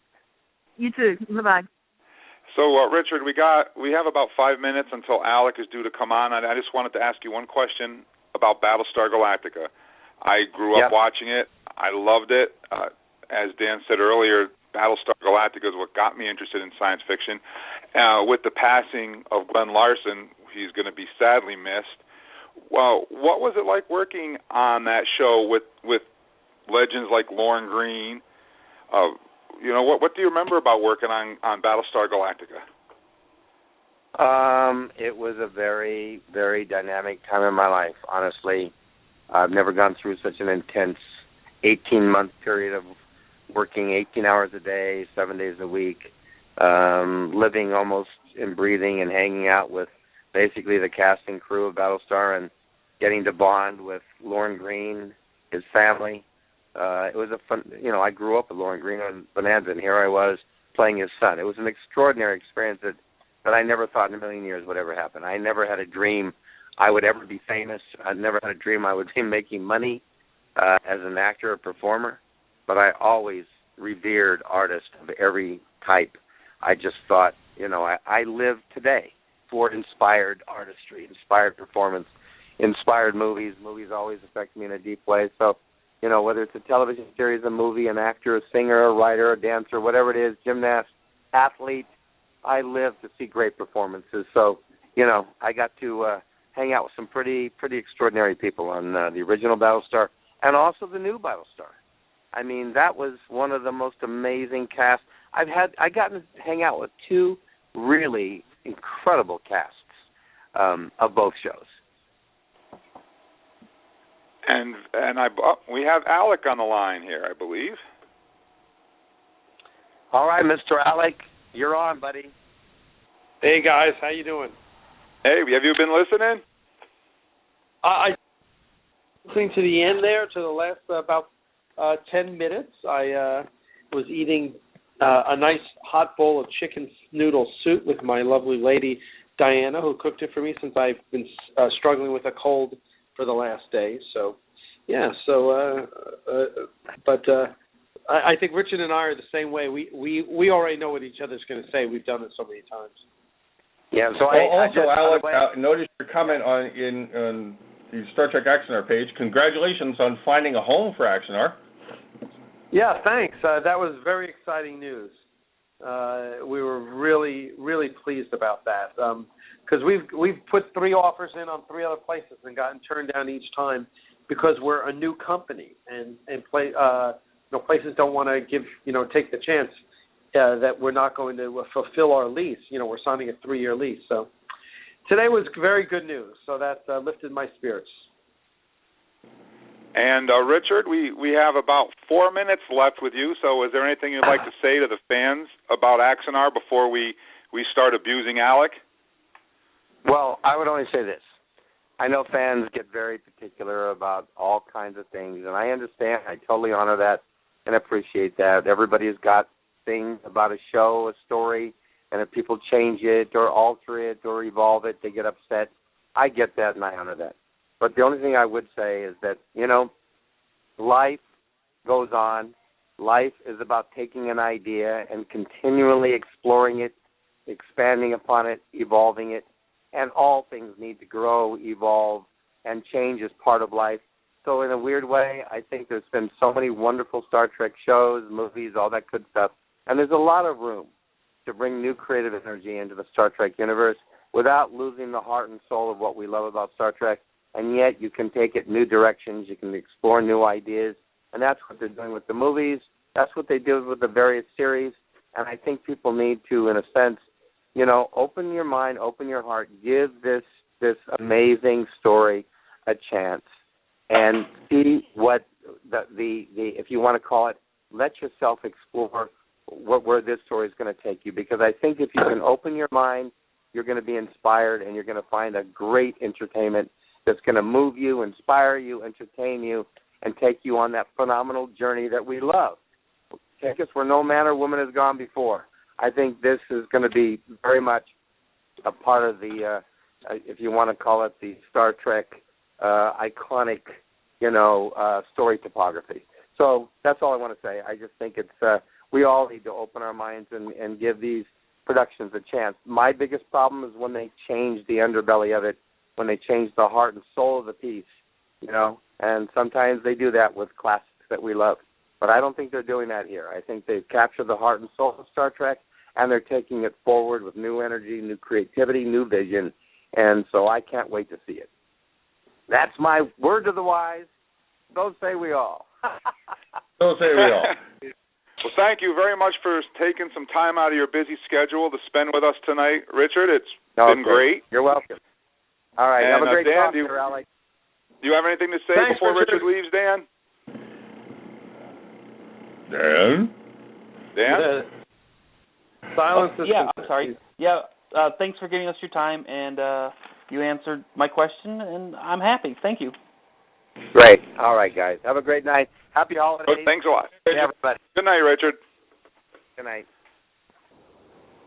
[SPEAKER 10] You too. Bye-bye.
[SPEAKER 4] So, Richard, we have about 5 minutes until Alec is due to come on, and I just wanted to ask you one question about Battlestar Galactica. I grew up watching it. I loved it. As Dan said earlier, Battlestar Galactica is what got me interested in science fiction. With the passing of Glenn Larson, he's going to be sadly missed. Well, what was it like working on that show with legends like Lorne Greene? What do you remember about working on Battlestar Galactica?
[SPEAKER 1] It was a very, very dynamic time in my life, honestly. I've never gone through such an intense 18-month period of working 18 hours a day, 7 days a week, living almost and breathing and hanging out with basically the cast and crew of Battlestar and getting to bond with Lorne Greene, his family. It was a fun, I grew up with Lorne Greene on Bonanza, and here I was playing his son. It was an extraordinary experience that I never thought in a million years would ever happen. I never had a dream I would ever be famous. I never had a dream I would be making money as an actor or performer, but I always revered artists of every type. I just thought, I live today for inspired artistry, inspired performance, inspired movies. Movies always affect me in a deep way. So, whether it's a television series, a movie, an actor, a singer, a writer, a dancer, whatever it is, gymnast, athlete, I live to see great performances. So, I got to hang out with some pretty extraordinary people on the original Battlestar and also the new Battlestar. I mean, that was one of the most amazing casts. I got to hang out with two really incredible casts of both shows.
[SPEAKER 4] And we have Alec on the line here, I believe.
[SPEAKER 1] All right, Mr. Alec, you're on, buddy.
[SPEAKER 11] Hey guys, how you doing?
[SPEAKER 4] Hey, have you been listening?
[SPEAKER 11] I listening to the end there, to the last about 10 minutes. I was eating a nice hot bowl of chicken noodle soup with my lovely lady, Diana, who cooked it for me since I've been struggling with a cold for the last day. So, yeah, I think Richard and I are the same way. We already know what each other's going to say. We've done it so many times.
[SPEAKER 1] Yeah. So
[SPEAKER 6] Alec, noticed your comment on the Star Trek Axanar page. Congratulations on finding a home for Axanar.
[SPEAKER 11] Yeah, thanks. That was very exciting news. We were really, really pleased about that because we've put 3 offers in on 3 other places and gotten turned down each time because we're a new company and places don't want to take the chance that we're not going to fulfill our lease. We're signing a 3-year lease. So today was very good news. So that lifted my spirits.
[SPEAKER 4] And Richard, we have about 4 minutes left with you. So is there anything you'd like to say to the fans about Axanar before we start abusing Alec?
[SPEAKER 1] Well, I would only say this. I know fans get very particular about all kinds of things, and I understand. I totally honor that and appreciate that. Everybody has got things about a show, a story, and if people change it or alter it or evolve it, they get upset. I get that, and I honor that. But the only thing I would say is that, life goes on. Life is about taking an idea and continually exploring it, expanding upon it, evolving it, and all things need to grow, evolve, and change as part of life. So in a weird way, I think there's been so many wonderful Star Trek shows, movies, all that good stuff, and there's a lot of room to bring new creative energy into the Star Trek universe without losing the heart and soul of what we love about Star Trek. And yet you can take it new directions, you can explore new ideas, and that's what they're doing with the movies. That's what they do with the various series, and I think people need to, in a sense, open your mind, open your heart, give this amazing story a chance, and see what the if you want to call it, let yourself explore where this story is going to take you, because I think if you can open your mind, you're going to be inspired, and you're going to find a great entertainment that's going to move you, inspire you, entertain you, and take you on that phenomenal journey that we love. Take us where no man or woman has gone before. I think this is going to be very much a part of the, if you want to call it, the Star Trek iconic, story topography. So that's all I want to say. I just think it's we all need to open our minds and give these productions a chance. My biggest problem is when they change the underbelly of it, when they change the heart and soul of the piece, and sometimes they do that with classics that we love. But I don't think they're doing that here. I think they've captured the heart and soul of Star Trek, and they're taking it forward with new energy, new creativity, new vision, and so I can't wait to see it. That's my word to the wise. So say we all.
[SPEAKER 6] So say we all.
[SPEAKER 4] Well, thank you very much for taking some time out of your busy schedule to spend with us tonight, Richard. It's been great.
[SPEAKER 1] You're welcome. All right,
[SPEAKER 4] and,
[SPEAKER 1] have a great
[SPEAKER 4] Dan,
[SPEAKER 1] talk here, Alec.
[SPEAKER 4] Do you have anything to say before Richard leaves, Dan? Dan?
[SPEAKER 11] Silence is
[SPEAKER 8] I'm sorry. Yeah, thanks for giving us your time, and you answered my question, and I'm happy. Thank you.
[SPEAKER 1] Great. All right, guys. Have a great night. Happy holidays.
[SPEAKER 4] Thanks a lot.
[SPEAKER 1] Hey, everybody.
[SPEAKER 4] Good night, Richard.
[SPEAKER 1] Good night.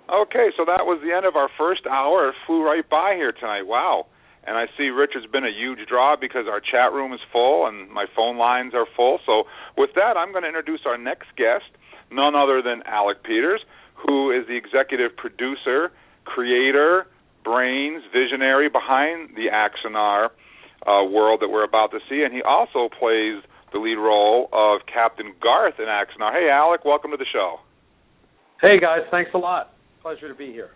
[SPEAKER 4] Okay, so that was the end of our first hour. It flew right by here tonight. Wow. And I see Richard's been a huge draw because our chat room is full and my phone lines are full. So with that, I'm going to introduce our next guest, none other than Alec Peters, who is the executive producer, creator, brains, visionary behind the Axanar world that we're about to see. And he also plays the lead role of Captain Garth in Axanar. Hey, Alec, welcome to the show.
[SPEAKER 11] Hey, guys. Thanks a lot. Pleasure to be here.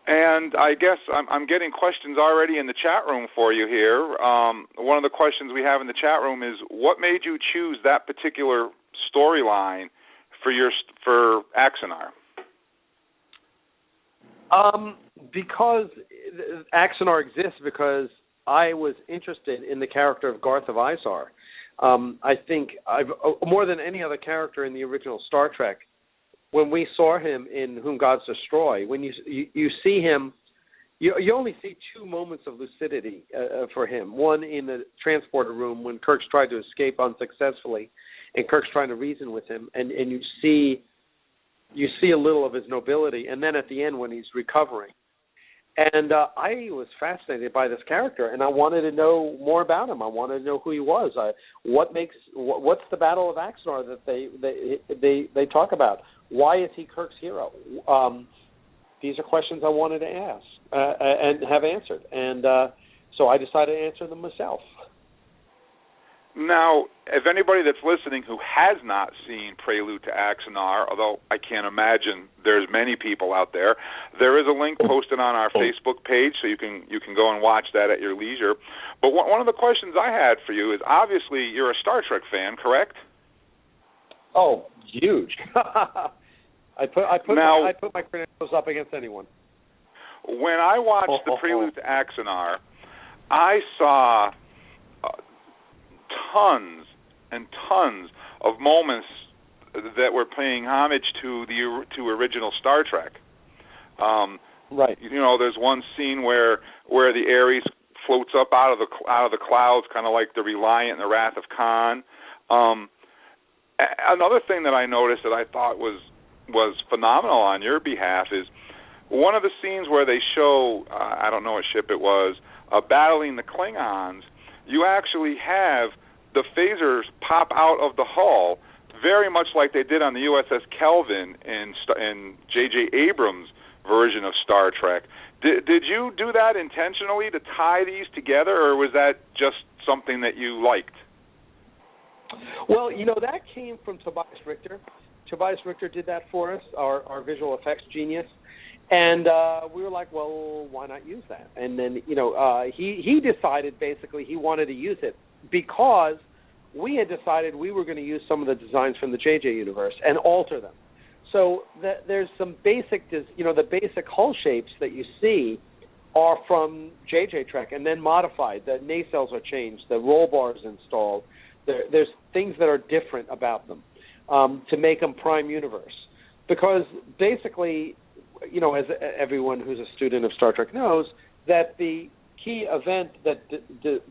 [SPEAKER 4] And I guess I'm getting questions already in the chat room for you here. One of the questions we have in the chat room is, what made you choose that particular storyline for Axanar?
[SPEAKER 11] Because Axanar exists because I was interested in the character of Garth of Izar. I think more than any other character in the original Star Trek, when we saw him in Whom Gods Destroy, when you see him, you only see two moments of lucidity for him. One in the transporter room when Kirk's tried to escape unsuccessfully, and Kirk's trying to reason with him, and you see a little of his nobility, and then at the end when he's recovering. And I was fascinated by this character, and I wanted to know more about him. I wanted to know who he was. What's the Battle of Axanar that they talk about? Why is he Kirk's hero? These are questions I wanted to ask and have answered, and so I decided to answer them myself.
[SPEAKER 4] Now, if anybody that's listening who has not seen Prelude to Axanar, although I can't imagine there's many people out there, there is a link posted on our Facebook page, so you can go and watch that at your leisure. But one of the questions I had for you is, obviously you're a Star Trek fan, correct?
[SPEAKER 11] Oh, huge! I put my credentials up against anyone.
[SPEAKER 4] When I watched the Prelude to Axanar, I saw tons and tons of moments that were paying homage to original Star Trek.
[SPEAKER 11] Right.
[SPEAKER 4] You know, there's one scene where the Ares floats up out of the clouds, kind of like the Reliant and the Wrath of Khan. Another thing that I noticed that I thought was phenomenal on your behalf is one of the scenes where they show, I don't know what ship it was, battling the Klingons. You actually have the phasers pop out of the hull, very much like they did on the USS Kelvin in J.J. Abrams' version of Star Trek. Did you do that intentionally to tie these together, or was that just something that you liked?
[SPEAKER 11] Well, that came from Tobias Richter. Tobias Richter did that for us, our visual effects genius. And we were like, well, why not use that? And then, he decided basically he wanted to use it because we had decided we were going to use some of the designs from the JJ universe and alter them. So there's some basic, the basic hull shapes that you see are from JJ Trek and then modified. The nacelles are changed, the roll bars installed. There's things that are different about them to make them Prime Universe. Because basically, as everyone who's a student of Star Trek knows, that the key event that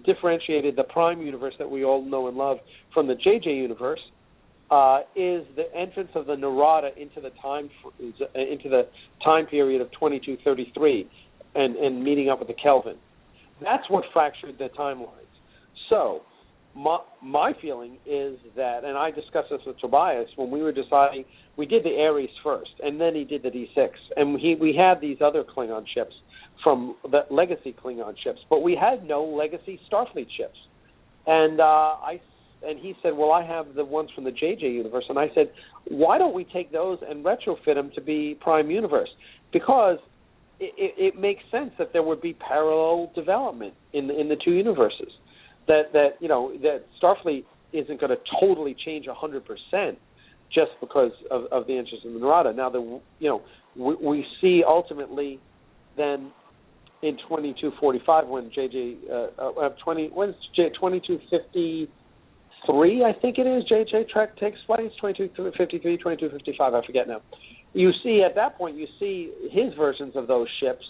[SPEAKER 11] differentiated the Prime Universe that we all know and love from the JJ Universe is the entrance of the Narada into the time period of 2233 and meeting up with the Kelvin. That's what fractured the timelines. So my feeling is that, and I discussed this with Tobias when we were deciding, we did the Ares first, and then he did the D6, and we had these other Klingon ships from the legacy Klingon ships, but we had no legacy Starfleet ships. And he said, well, I have the ones from the JJ universe, and I said, why don't we take those and retrofit them to be Prime Universe? Because it makes sense that there would be parallel development in the two universes. That Starfleet isn't going to totally change 100% just because of the interest in the Narada. Now, we see ultimately then in 2245 when 2253, I think it is, JJ Trek takes place, 2253, 2255, I forget now. You see, at that point, you see his versions of those ships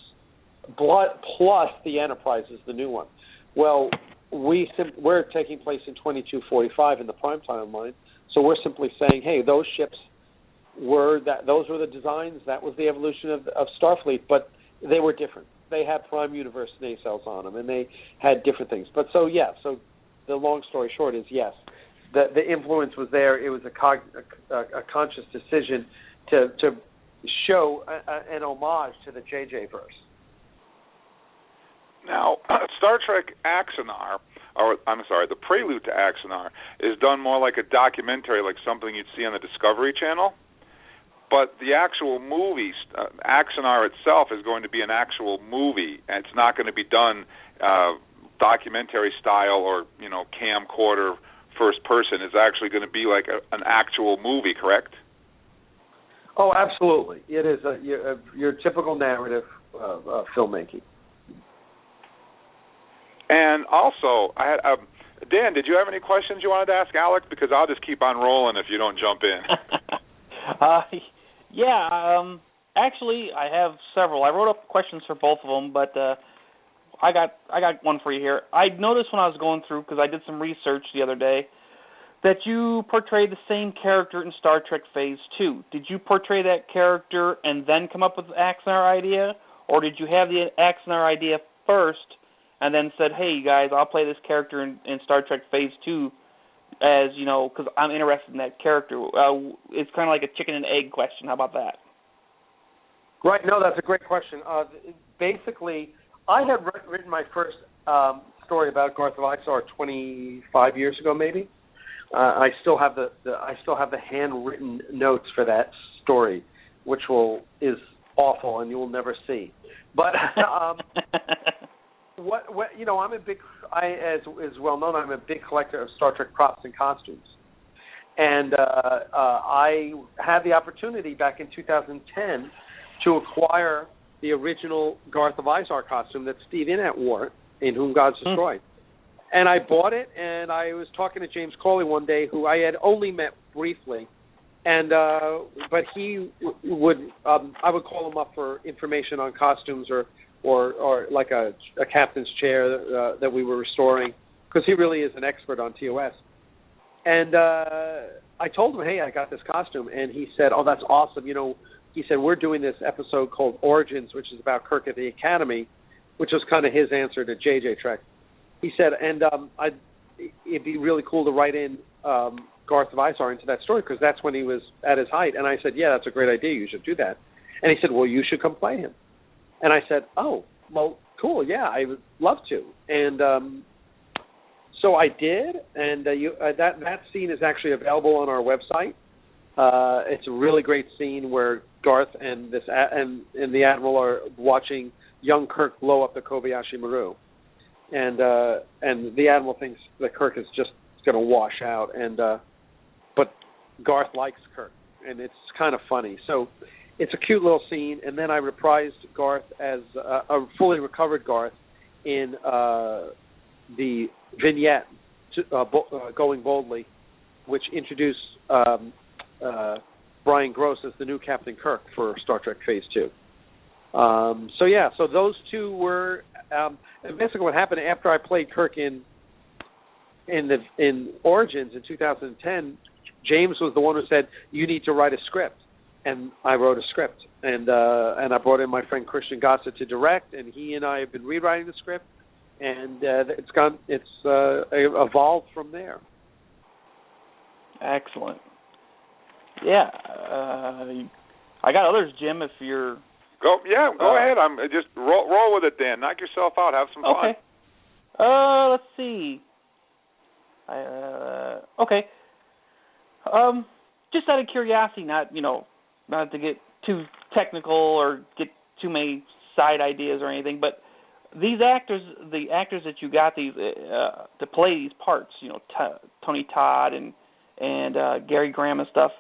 [SPEAKER 11] plus the Enterprise is the new one. Well, we're taking place in 2245 in the Prime timeline, so we're simply saying, hey, those ships those were the designs, that was the evolution of Starfleet, but they were different. They had Prime Universe nacelles on them, and they had different things. But so the long story short is yes, the influence was there. It was a conscious decision to show an homage to the JJ verse.
[SPEAKER 4] Now, Star Trek Axanar, the Prelude to Axanar, is done more like a documentary, like something you'd see on the Discovery Channel. But the actual movie, Axanar itself, is going to be an actual movie, and it's not going to be done documentary style or camcorder first person. It's actually going to be like an actual movie, correct?
[SPEAKER 11] Oh, absolutely. It is your typical narrative filmmaking.
[SPEAKER 4] And also, Dan, did you have any questions you wanted to ask Alec? Because I'll just keep on rolling if you don't jump in.
[SPEAKER 8] Actually, I have several. I wrote up questions for both of them, but I got one for you here. I noticed when I was going through, because I did some research the other day, that you portrayed the same character in Star Trek Phase 2. Did you portray that character and then come up with the Axanar idea, or did you have the Axanar idea first and then said, hey, you guys, I'll play this character in Star Trek Phase 2 as, you know, because I'm interested in that character? It's kind of like a chicken and egg question. How about that?
[SPEAKER 11] Right. No, that's a great question. Basically, I had written my first story about Garth of Axanar 25 years ago, maybe. I still have the handwritten notes for that story, which is awful and you will never see. But what you know, as well known, I'm a big collector of Star Trek props and costumes, and I had the opportunity back in 2010 to acquire the original Garth of Axanar costume that Steve Inat wore in Whom Gods Destroy. And I bought it, and I was talking to James Cawley one day, who I had only met briefly, and but he would I would call him up for information on costumes or like a captain's chair that we were restoring, because he really is an expert on TOS. And I told him, hey, I got this costume, and he said, oh, that's awesome. You know, he said, we're doing this episode called Origins, which is about Kirk at the Academy, which was kind of his answer to JJ Trek. He said, and it'd be really cool to write in Garth of Axanar into that story, because that's when he was at his height. And I said, yeah, that's a great idea. You should do that. And he said, well, you should come play him. And I said, oh, well, cool, yeah, I would love to. And so I did, and that scene is actually available on our website. It's a really great scene where Garth and the Admiral are watching young Kirk blow up the Kobayashi Maru. And the Admiral thinks that Kirk is just going to wash out, but Garth likes Kirk, and it's kind of funny. So it's a cute little scene, and then I reprised Garth as a fully recovered Garth in the vignette, Going Boldly, which introduced Brian Gross as the new Captain Kirk for Star Trek Phase 2. So those two were basically what happened after I played Kirk in Origins in 2010. James was the one who said, you need to write a script, and I wrote a script, and I brought in my friend Christian Gossett to direct, and he and I have been rewriting the script, and it's evolved from there.
[SPEAKER 8] Excellent. Yeah, I got others, Jim. If you're
[SPEAKER 4] go ahead. I'm just roll with it, Dan. Knock yourself out. Have some fun.
[SPEAKER 8] Okay. Let's see. Okay. Just out of curiosity, not to get too technical or get too many side ideas or anything, but these actors, the actors that you got these to play these parts, Tony Todd and Gary Graham and stuff,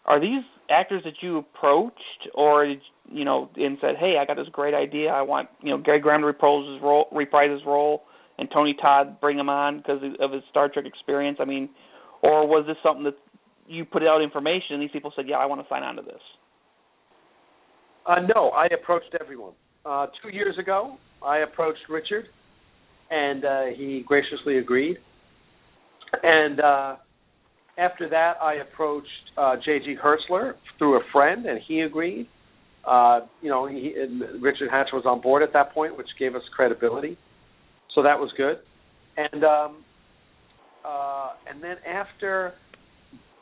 [SPEAKER 8] are these actors that you approached, or and said, hey, I got this great idea, I want Gary Graham to reprise his role, and Tony Todd bring him on because of his Star Trek experience? I mean, or was this something that you put out information and these people said, yeah, I want to sign on to this?
[SPEAKER 11] No, I approached everyone. 2 years ago, I approached Richard, and he graciously agreed. And after that, I approached J.G. Hertzler through a friend, and he agreed. Richard Hatch was on board at that point, which gave us credibility. So that was good. And then after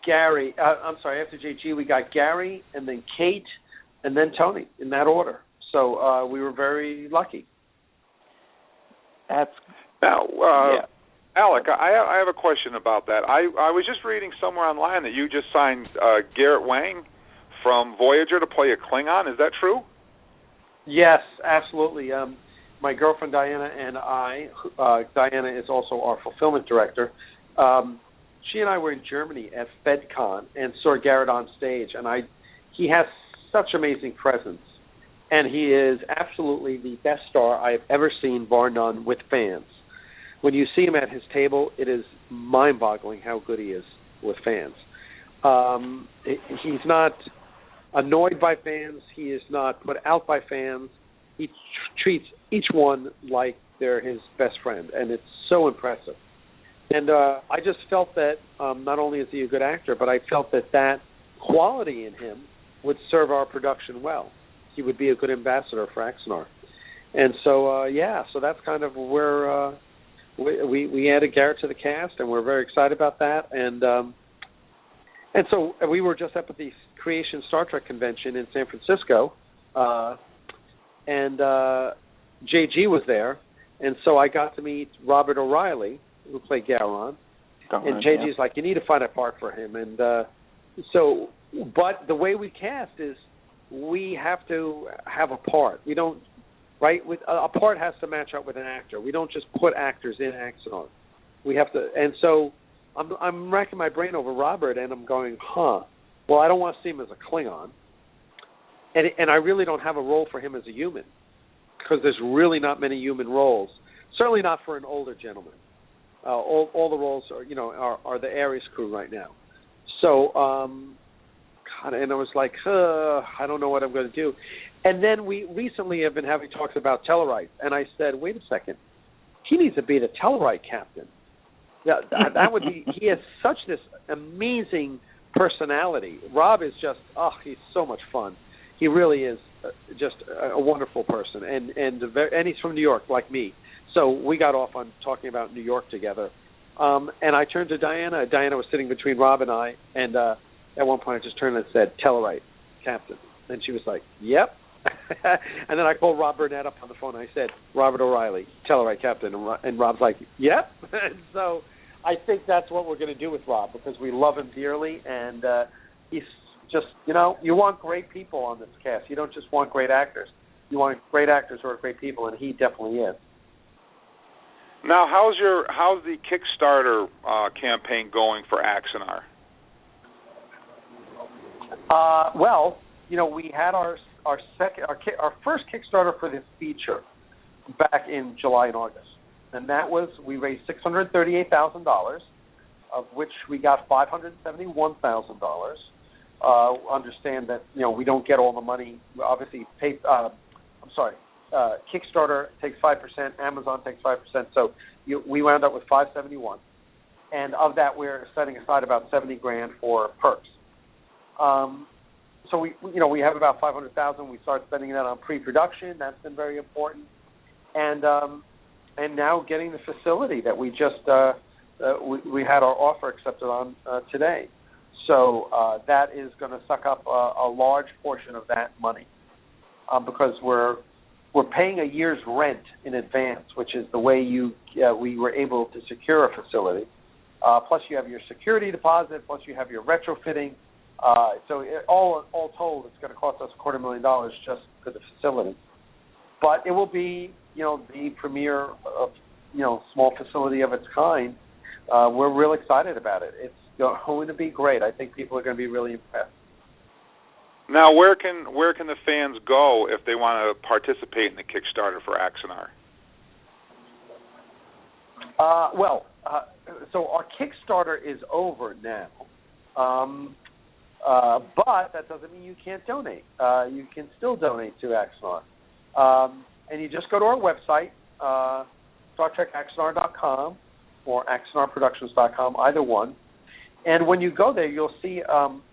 [SPEAKER 11] after J.G., we got Gary, and then Kate, and then Tony, in that order. So we were very lucky.
[SPEAKER 8] That's
[SPEAKER 4] yeah. Alec, I have a question about that. I was just reading somewhere online that you just signed Garrett Wang from Voyager to play a Klingon. Is that true?
[SPEAKER 11] Yes, absolutely. My girlfriend Diana and I, Diana is also our fulfillment director, she and I were in Germany at FedCon and saw Garrett on stage, and he has such amazing presence, and he is absolutely the best star I have ever seen, bar none, with fans. When you see him at his table, it is mind-boggling how good he is with fans. He's not annoyed by fans. He is not put out by fans. He treats each one like they're his best friend, and it's so impressive. And I just felt that not only is he a good actor, but I felt that quality in him would serve our production well. He would be a good ambassador for Axanar. And so, so that's kind of where we added Garrett to the cast, and we're very excited about that. And so we were just up at the Creation Star Trek convention in San Francisco, and JG was there, and so I got to meet Robert O'Reilly, who played Gowron, and JG's like, you need to find a part for him. And but the way we cast is we have to have a part. We don't, right? A part has to match up with an actor. We don't just put actors in Axanar. We have to, and so I'm racking my brain over Robert, and I'm going, well, I don't want to see him as a Klingon, and I really don't have a role for him as a human, because there's really not many human roles. Certainly not for an older gentleman. All the roles are the Ares crew right now. So, and I was like, I don't know what I'm going to do. And then we recently have been having talks about Tellarite, and I said, wait a second, he needs to be the Tellarite captain. That would be. He has such this amazing personality. Rob is just, he's so much fun. He really is just a wonderful person, and he's from New York like me. So we got off on talking about New York together. And I turned to Diana. Diana was sitting between Rob and I, and at one point I just turned and said, Tellarite, captain. And she was like, yep. And then I called Rob Burnett up on the phone, and I said, Robert O'Reilly, Tellarite, captain. And Rob's like, yep. And so I think that's what we're going to do with Rob, because we love him dearly, and he's just, you want great people on this cast. You don't just want great actors. You want great actors who are great people, and he definitely is.
[SPEAKER 4] Now, how's the Kickstarter campaign going for Axanar?
[SPEAKER 11] Well, we had our first Kickstarter for this feature back in July and August, and that was, we raised $638,000, of which we got $571,000. Understand that we don't get all the money. Obviously, Kickstarter takes 5%, Amazon takes 5%, so we wound up with $571, and of that we're setting aside about $70,000 for perks. So we have about $500,000. We start spending that on pre-production. That's been very important, and now getting the facility that we just we had our offer accepted on today. So that is going to suck up a large portion of that money, because we're paying a year's rent in advance, which is the way we were able to secure a facility. Plus you have your security deposit, plus you have your retrofitting. So all told, it's going to cost us $250,000 just for the facility. But it will be, the premier of, small facility of its kind. We're real excited about it. It's going to be great. I think people are going to be really impressed.
[SPEAKER 4] Now, where can the fans go if they want to participate in the Kickstarter for Axanar?
[SPEAKER 11] So our Kickstarter is over now, but that doesn't mean you can't donate. You can still donate to Axanar, and you just go to our website, StarTrekAxanar.com or AxanarProductions.com, either one. And when you go there, you'll see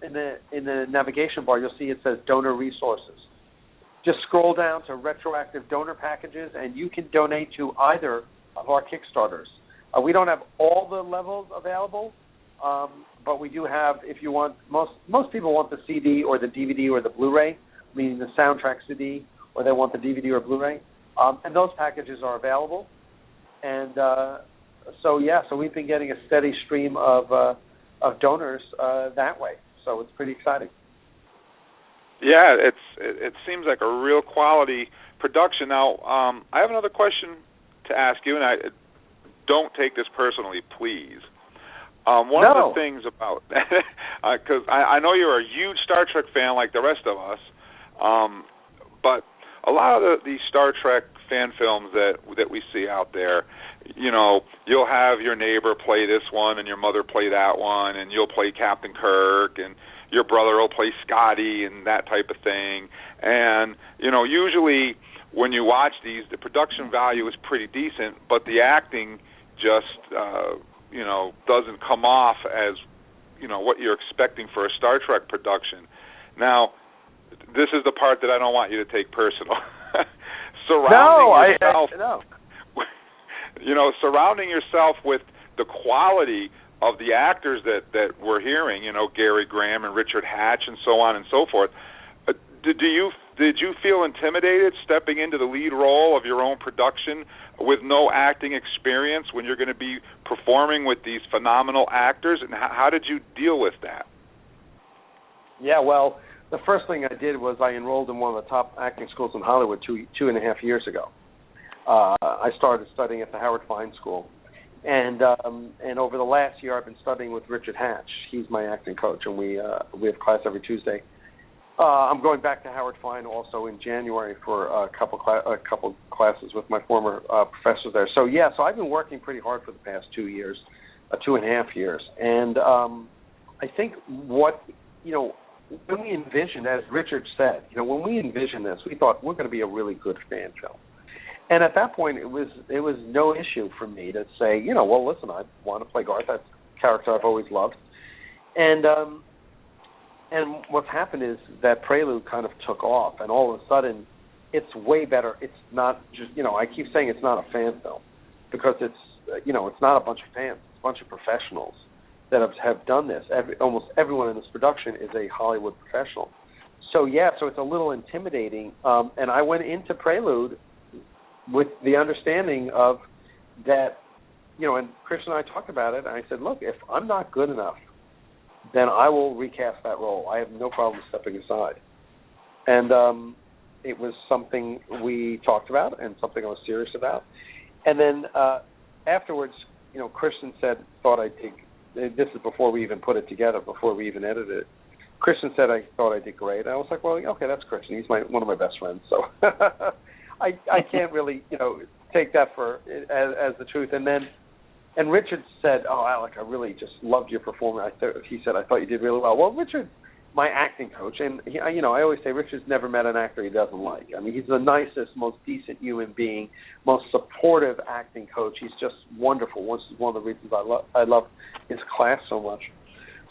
[SPEAKER 11] in the navigation bar, you'll see it says Donor Resources. Just scroll down to Retroactive Donor Packages, and you can donate to either of our Kickstarters. We don't have all the levels available, but we do have, if you want, most people want the CD or the DVD or the Blu-ray, meaning the soundtrack CD, or they want the DVD or Blu-ray. And those packages are available. And so we've been getting a steady stream of donors that way, so it's pretty exciting.
[SPEAKER 4] Yeah, it seems like a real quality production. Now, I have another question to ask you, and I don't take this personally, please. One of the things about, because I know you're a huge Star Trek fan like the rest of us, but a lot of these Star Trek fan films that we see out there, you'll have your neighbor play this one and your mother play that one, and you'll play Captain Kirk, and your brother will play Scotty and that type of thing. And, usually when you watch these, the production value is pretty decent, but the acting just doesn't come off as, what you're expecting for a Star Trek production. Now, this is the part that I don't want you to take personal. Surrounding yourself with the quality of the actors that we're hearing, Gary Graham and Richard Hatch and so on and so forth. Did you feel intimidated stepping into the lead role of your own production with no acting experience when you're going to be performing with these phenomenal actors? And how did you deal with that?
[SPEAKER 11] Yeah, well, the first thing I did was I enrolled in one of the top acting schools in Hollywood two and a half years ago. I started studying at the Howard Fine School. And over the last year, I've been studying with Richard Hatch. He's my acting coach, and we have class every Tuesday. I'm going back to Howard Fine also in January for a couple classes with my former professor there. So I've been working pretty hard for the past 2 years, 2.5 years. And I think when we envisioned, as Richard said, when we envisioned this, we thought we're going to be a really good fan film. And at that point, it was no issue for me to say, well, listen, I want to play Garth. That's a character I've always loved. And what's happened is that Prelude kind of took off, and all of a sudden, it's way better. It's not just, I keep saying it's not a fan film because it's not a bunch of fans. It's a bunch of professionals that have done this. Almost everyone in this production is a Hollywood professional. So it's a little intimidating. And I went into Prelude with the understanding of that, and Chris and I talked about it, and I said, look, if I'm not good enough, then I will recast that role. I have no problem stepping aside. And it was something we talked about and something I was serious about. And then afterwards, Kristen thought I did, this is before we even put it together, before we even edited it. Kristen said I thought I did great. I was like, well, okay, that's Kristen. He's one of my best friends. So I can't really, take that as the truth. And Richard said, oh, Alec, I really just loved your performance. He said, I thought you did really well. Well, Richard, my acting coach, and I always say Richard's never met an actor he doesn't like. I mean, he's the nicest, most decent human being, most supportive acting coach. He's just wonderful. This is one of the reasons I love his class so much.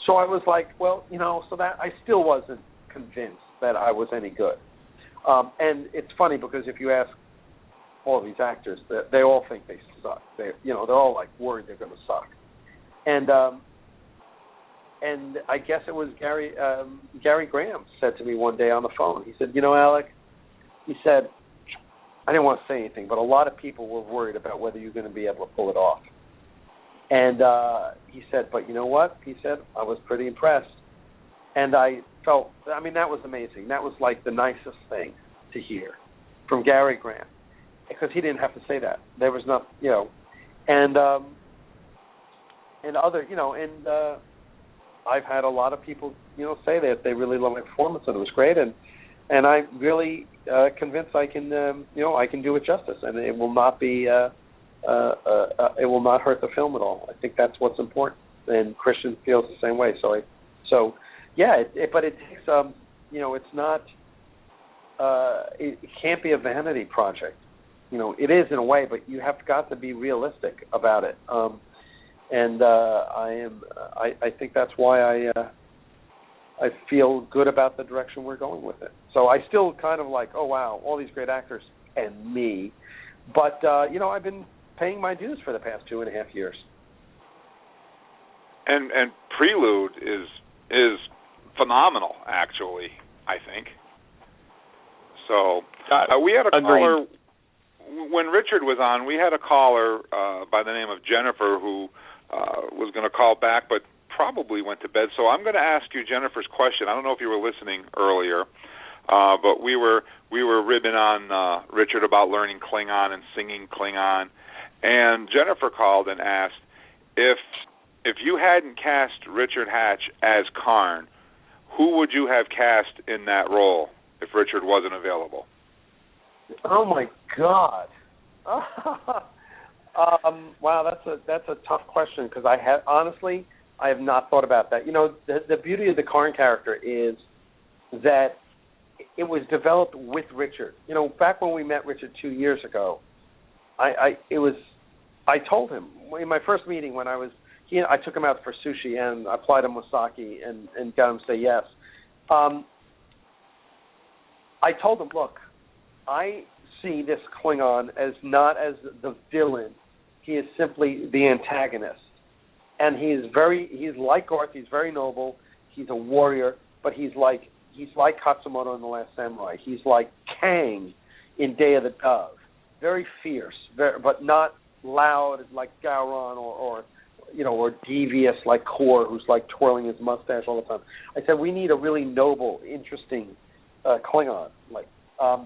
[SPEAKER 11] So I was like, well, so that I still wasn't convinced that I was any good. And it's funny because if you ask all of these actors, they all think they suck. They're all like worried they're going to suck. And I guess it was Gary Graham said to me one day on the phone. He said, Alec, he said, I didn't want to say anything, but a lot of people were worried about whether you're going to be able to pull it off. And he said, but you know what? He said, I was pretty impressed. And I felt, that was amazing. That was like the nicest thing to hear from Gary Graham, because he didn't have to say that. There was not, and other, and I've had a lot of people, say that they really love my performance and it was great, and I'm really convinced I can, I can do it justice, and it will not be, it will not hurt the film at all. I think that's what's important, and Christian feels the same way. But it takes, it's not, it can't be a vanity project. It is in a way, but you have got to be realistic about it. I think that's why I feel good about the direction we're going with it. So I still kind of like, oh wow, all these great actors and me, but I've been paying my dues for the past 2.5 years.
[SPEAKER 4] And Prelude is phenomenal, actually, I think. So we had a caller when Richard was on. We had a caller by the name of Jennifer who was going to call back, but probably went to bed. So I'm going to ask you Jennifer's question. I don't know if you were listening earlier, but we were ribbing on Richard about learning Klingon and singing Klingon, and Jennifer called and asked if you hadn't cast Richard Hatch as Karn, who would you have cast in that role if Richard wasn't available?
[SPEAKER 11] Oh my God! Wow, that's a tough question because I have not thought about that. The beauty of the Karn character is that it was developed with Richard. Back when we met Richard 2 years ago, I told him in my first meeting when I was I took him out for sushi and applied him wasaki and got him to say yes. I told him, look, I see this Klingon as not as the villain. He is simply the antagonist. And he's like Garth, he's very noble, he's a warrior, but he's like Katsumoto in The Last Samurai. He's like Kang in Day of the Dove. Very fierce, but not loud like Gowron or devious like Kor, who's like twirling his mustache all the time. I said we need a really noble, interesting Klingon, like I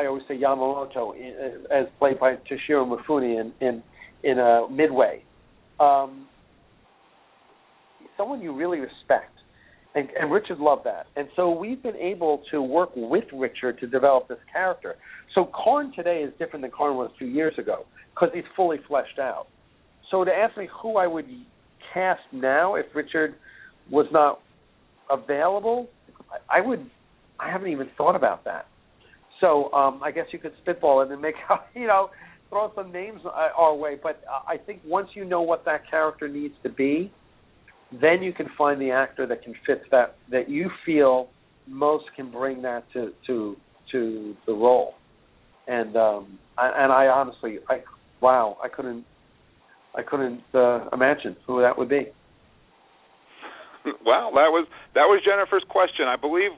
[SPEAKER 11] always say Yamamoto, as played by Toshiro Mifune in Midway. Someone you really respect. And Richard loved that. And so we've been able to work with Richard to develop this character. So Karn today is different than Karn was 2 years ago because he's fully fleshed out. So to ask me who I would cast now if Richard was not available, I haven't even thought about that. So I guess you could spitball it and make throw some names our way. But I think once you know what that character needs to be, then you can find the actor that can fit that you feel most can bring that to the role. And I honestly, I couldn't imagine who that would be.
[SPEAKER 4] Well, that was Jennifer's question. I believe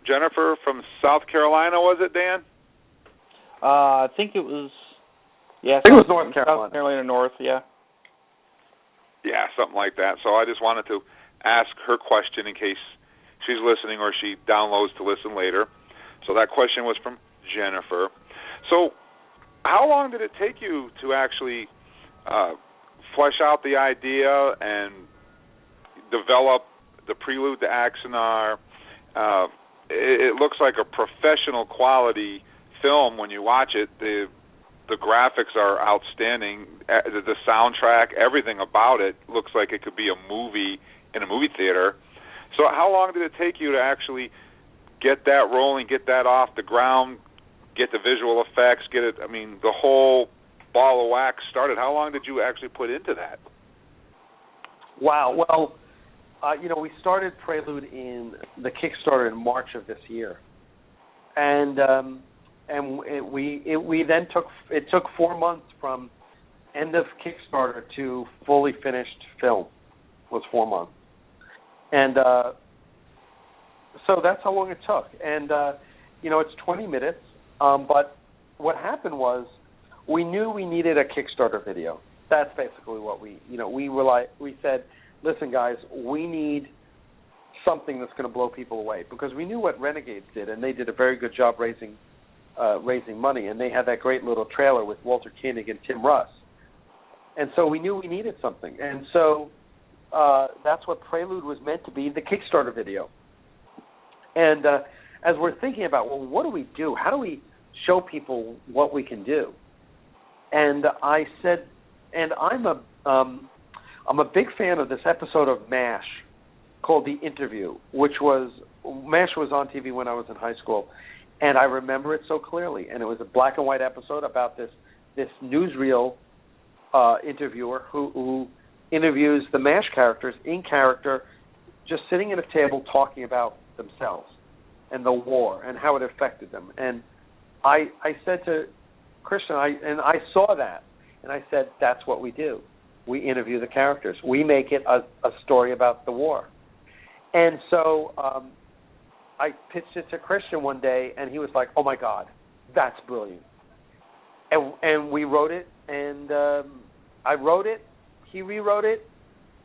[SPEAKER 4] Jennifer from South Carolina, was it, Dan?
[SPEAKER 8] I think it was. Yeah,
[SPEAKER 11] I think it was North Carolina.
[SPEAKER 8] South Carolina North, yeah.
[SPEAKER 4] Yeah, something like that. So I just wanted to ask her question in case she's listening or she downloads to listen later. So that question was from Jennifer. So how long did it take you to actually flesh out the idea and develop the prelude to Axanar? It looks like a professional quality film when you watch it. The graphics are outstanding. The soundtrack, everything about it looks like it could be a movie in a movie theater. So how long did it take you to actually get that rolling, get that off the ground, get the visual effects, the whole ball of wax started? How long did you actually put into that?
[SPEAKER 11] Wow. Well, we started Prelude in the Kickstarter in March of this year. And we then took 4 months from end of Kickstarter to fully finished film. Was 4 months, and so that's how long it took. And it's 20 minutes. But what happened was we knew we needed a Kickstarter video. That's basically what we said. Listen, guys, we need something that's going to blow people away because we knew what Renegades did, and they did a very good job raising money, and they had that great little trailer with Walter Koenig and Tim Russ. And so we knew we needed something. And so that's what Prelude was meant to be, the Kickstarter video. And as we're thinking about, well, what do we do? How do we show people what we can do? And I said, and I'm a big fan of this episode of MASH called The Interview, MASH was on TV when I was in high school. And I remember it so clearly. And it was a black and white episode about this newsreel interviewer who interviews the MASH characters in character, just sitting at a table talking about themselves and the war and how it affected them. And I said to Christian, I saw that, and I said, that's what we do. We interview the characters. We make it a story about the war. And so I pitched it to Christian one day, and he was like, "Oh my God, that's brilliant!" And we wrote it, and I wrote it, he rewrote it,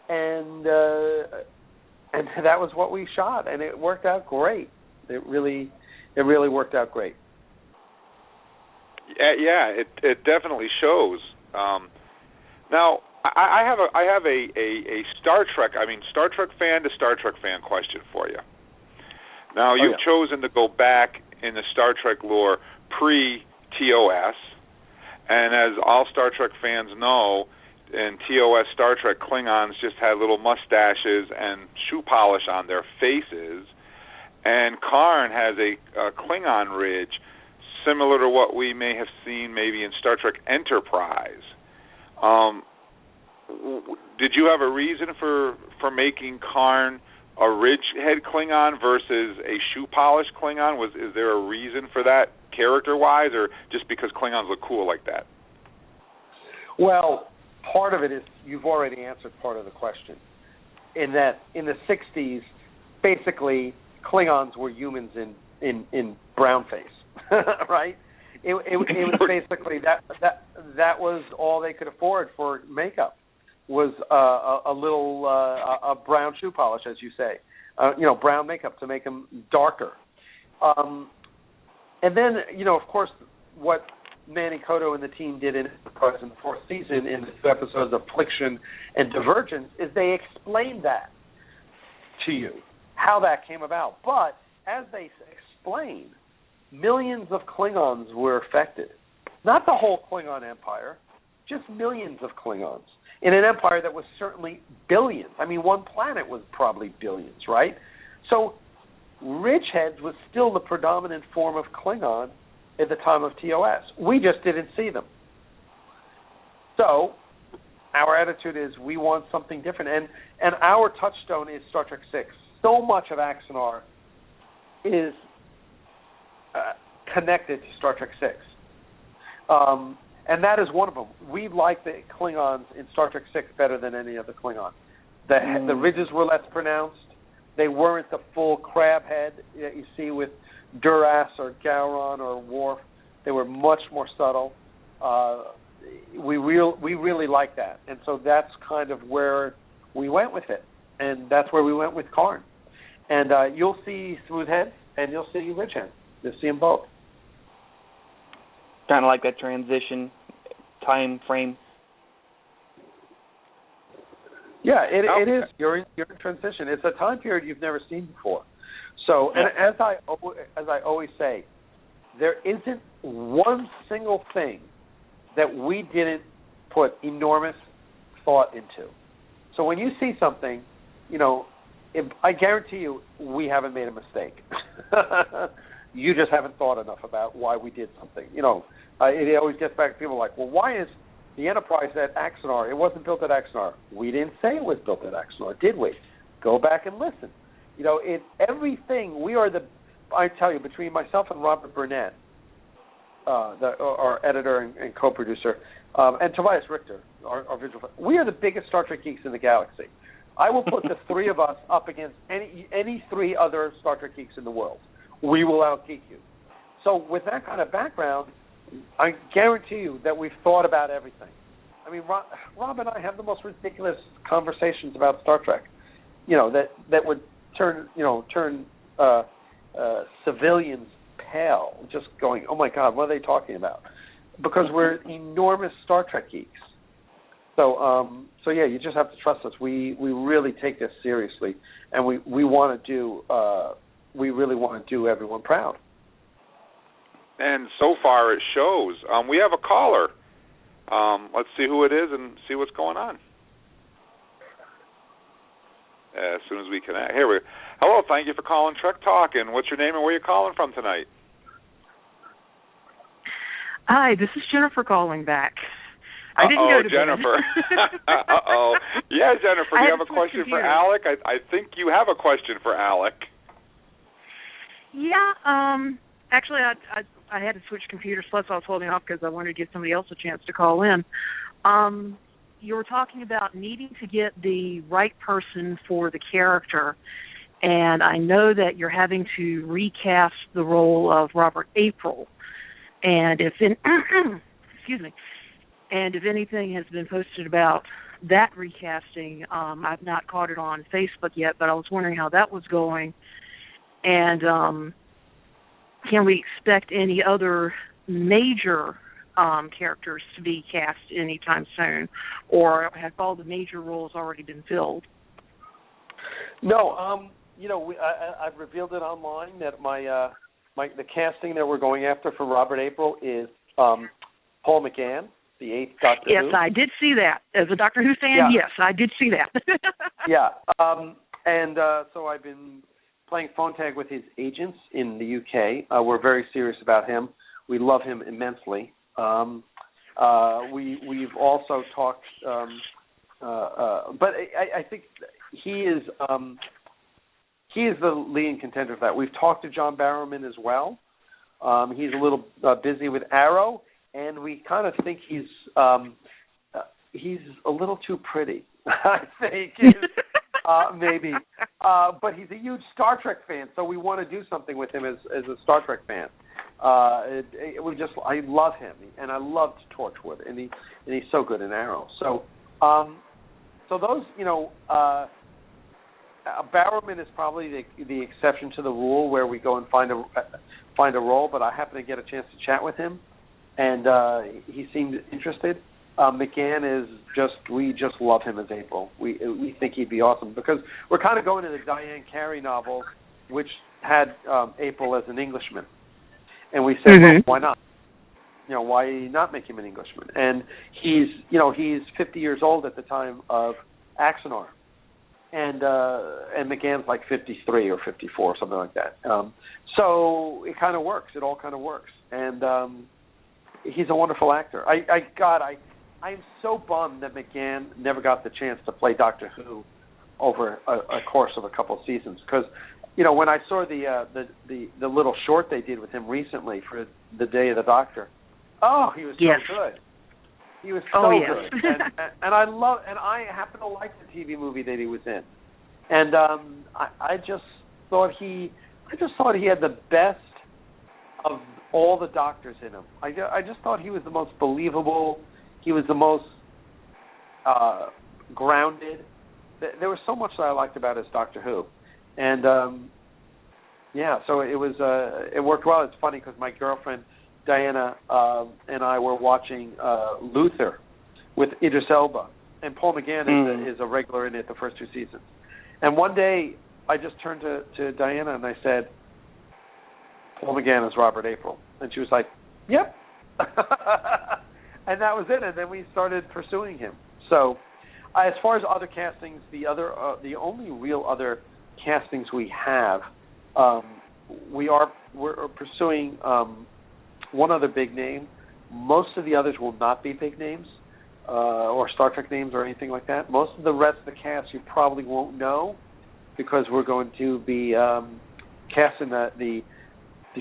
[SPEAKER 11] and that was what we shot, and it worked out great. It really worked out great.
[SPEAKER 4] Yeah, it definitely shows. Now, I have a Star Trek fan to Star Trek fan question for you. Now, you've chosen to go back in the Star Trek lore pre-TOS, and as all Star Trek fans know, in TOS Star Trek, Klingons just had little mustaches and shoe polish on their faces, and Karn has a Klingon ridge similar to what we may have seen maybe in Star Trek Enterprise. did you have a reason for making Karn a ridgehead Klingon versus a shoe polish Klingon? Is there a reason for that, character-wise, or just because Klingons look cool like that?
[SPEAKER 11] Well, part of it is you've already answered part of the question. In that, in the 60s, basically Klingons were humans in brown face, right? It was basically that was all they could afford for makeup, was a brown shoe polish, as you say, brown makeup to make them darker. And then, of course, what Manny Cotto and the team did in Enterprise in the fourth season in the 2 episodes of Affliction and Divergence is they explained that to you, how that came about. But as they explain, millions of Klingons were affected. Not the whole Klingon empire, just millions of Klingons. In an empire that was certainly billions. I mean, one planet was probably billions, right? So ridgeheads was still the predominant form of Klingon at the time of TOS. We just didn't see them. So our attitude is we want something different. And our touchstone is Star Trek 6. So much of Axanar is connected to Star Trek 6. And that is one of them. We like the Klingons in Star Trek 6 better than any other Klingon. The ridges were less pronounced. They weren't the full crab head that you see with Duras or Gowron or Worf. They were much more subtle. We really like that. And so that's kind of where we went with it. And that's where we went with Karn. And you'll see smooth heads and you'll see ridge heads. You'll see them both.
[SPEAKER 8] Kind of like that transition time frame.
[SPEAKER 11] Yeah, it is. You're in transition. It's a time period you've never seen before. So, and as I always say, there isn't one single thing that we didn't put enormous thought into. So when you see something, I guarantee you we haven't made a mistake. You just haven't thought enough about why we did something. It always gets back to people like, well, why is the Enterprise at Axanar? It wasn't built at Axanar. We didn't say it was built at Axanar, did we? Go back and listen. Everything, I tell you, between myself and Robert Burnett, our editor and co-producer, and Tobias Richter, our visual, we are the biggest Star Trek geeks in the galaxy. I will put the three of us up against any three other Star Trek geeks in the world. We will out-geek you. So with that kind of background, I guarantee you that we've thought about everything. I mean, Rob and I have the most ridiculous conversations about Star Trek, that would turn civilians pale, just going, oh my God, what are they talking about? Because we're enormous Star Trek geeks. So yeah, you just have to trust us. We really take this seriously, and we really want to do everyone proud.
[SPEAKER 4] And so far it shows. We have a caller. Let's see who it is and see what's going on. As soon as we connect. Here we go. Hello, thank you for calling Trek Talk. And what's your name and where are you calling from tonight?
[SPEAKER 10] Hi, this is Jennifer calling back. I didn't go to
[SPEAKER 4] Jennifer. Uh-oh. Yeah, Jennifer, do you have a question for Alec? I think you have a question for Alec.
[SPEAKER 10] Yeah, actually, I had to switch computers, plus I was holding off because I wanted to give somebody else a chance to call in. You were talking about needing to get the right person for the character, and I know that you're having to recast the role of Robert April. And excuse me, and if anything has been posted about that recasting, I've not caught it on Facebook yet, but I was wondering how that was going. And can we expect any other major characters to be cast anytime soon, or have all the major roles already been filled?
[SPEAKER 11] No, I've revealed it online that the casting that we're going after for Robert April is Paul McGann, the 8th Doctor Who.
[SPEAKER 10] Yes, I did see that. As a Doctor Who fan, Yes, I did see that.
[SPEAKER 11] Yeah, so I've been playing phone tag with his agents in the UK. We're very serious about him. We love him immensely. We've also talked But I think he is the leading contender for that. We've talked to John Barrowman as well. He's a little busy with Arrow, and we kind of think he's a little too pretty. I think maybe, but he's a huge Star Trek fan, so we want to do something with him as a Star Trek fan. I love him, and I loved Torchwood, and he's so good in Arrow. So those, Barrowman is probably the exception to the rule, where we go and find a role. But I happened to get a chance to chat with him, and he seemed interested. McGann we just love him as April. We think he'd be awesome, because we're kind of going to the Diane Carey novels, which had April as an Englishman, and we said, well, why not? Why not make him an Englishman? And he's 50 years old at the time of Axanar, and McGann's like 53 or 54, something like that. So it kind of works. It all kind of works, and he's a wonderful actor. I'm so bummed that McGann never got the chance to play Doctor Who over a course of a couple of seasons, because when I saw the little short they did with him recently for the Day of the Doctor, he was so good. He was so good, and I happen to like the TV movie that he was in, and I just thought he had the best of all the Doctors in him. I just thought he was the most believable. He was the most grounded. There was so much that I liked about his Doctor Who, and so it worked well. It's funny because my girlfriend Diana and I were watching Luther with Idris Elba, and Paul McGann is a regular in it the first two seasons. And one day I just turned to Diana and I said, Paul McGann is Robert April, and she was like, yep. And that was it. And then we started pursuing him. So, as far as other castings, the only real other castings we have, we're pursuing one other big name. Most of the others will not be big names or Star Trek names or anything like that. Most of the rest of the cast you probably won't know, because we're going to be casting the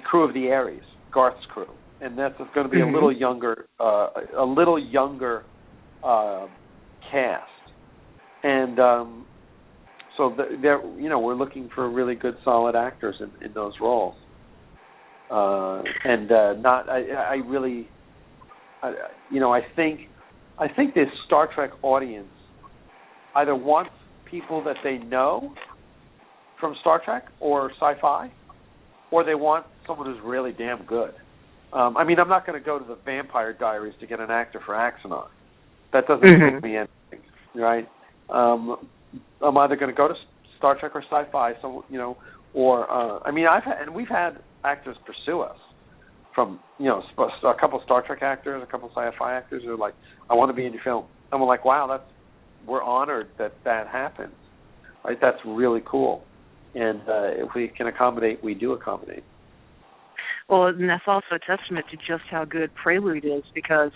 [SPEAKER 11] crew of the Ares, Garth's crew. And that's going to be a little younger cast, and so we're looking for really good, solid actors in those roles. I think this Star Trek audience either wants people that they know from Star Trek or sci-fi, or they want someone who's really damn good. I'm not going to go to the Vampire Diaries to get an actor for Axanar. That doesn't make me anything, right? I'm either going to go to Star Trek or sci-fi, we've had actors pursue us from, a couple Star Trek actors, a couple sci-fi actors who are like, I want to be in your film. And we're like, wow, we're honored that happens, right? That's really cool. And if we can accommodate, we do accommodate.
[SPEAKER 10] Well, and that's also a testament to just how good Prelude is, because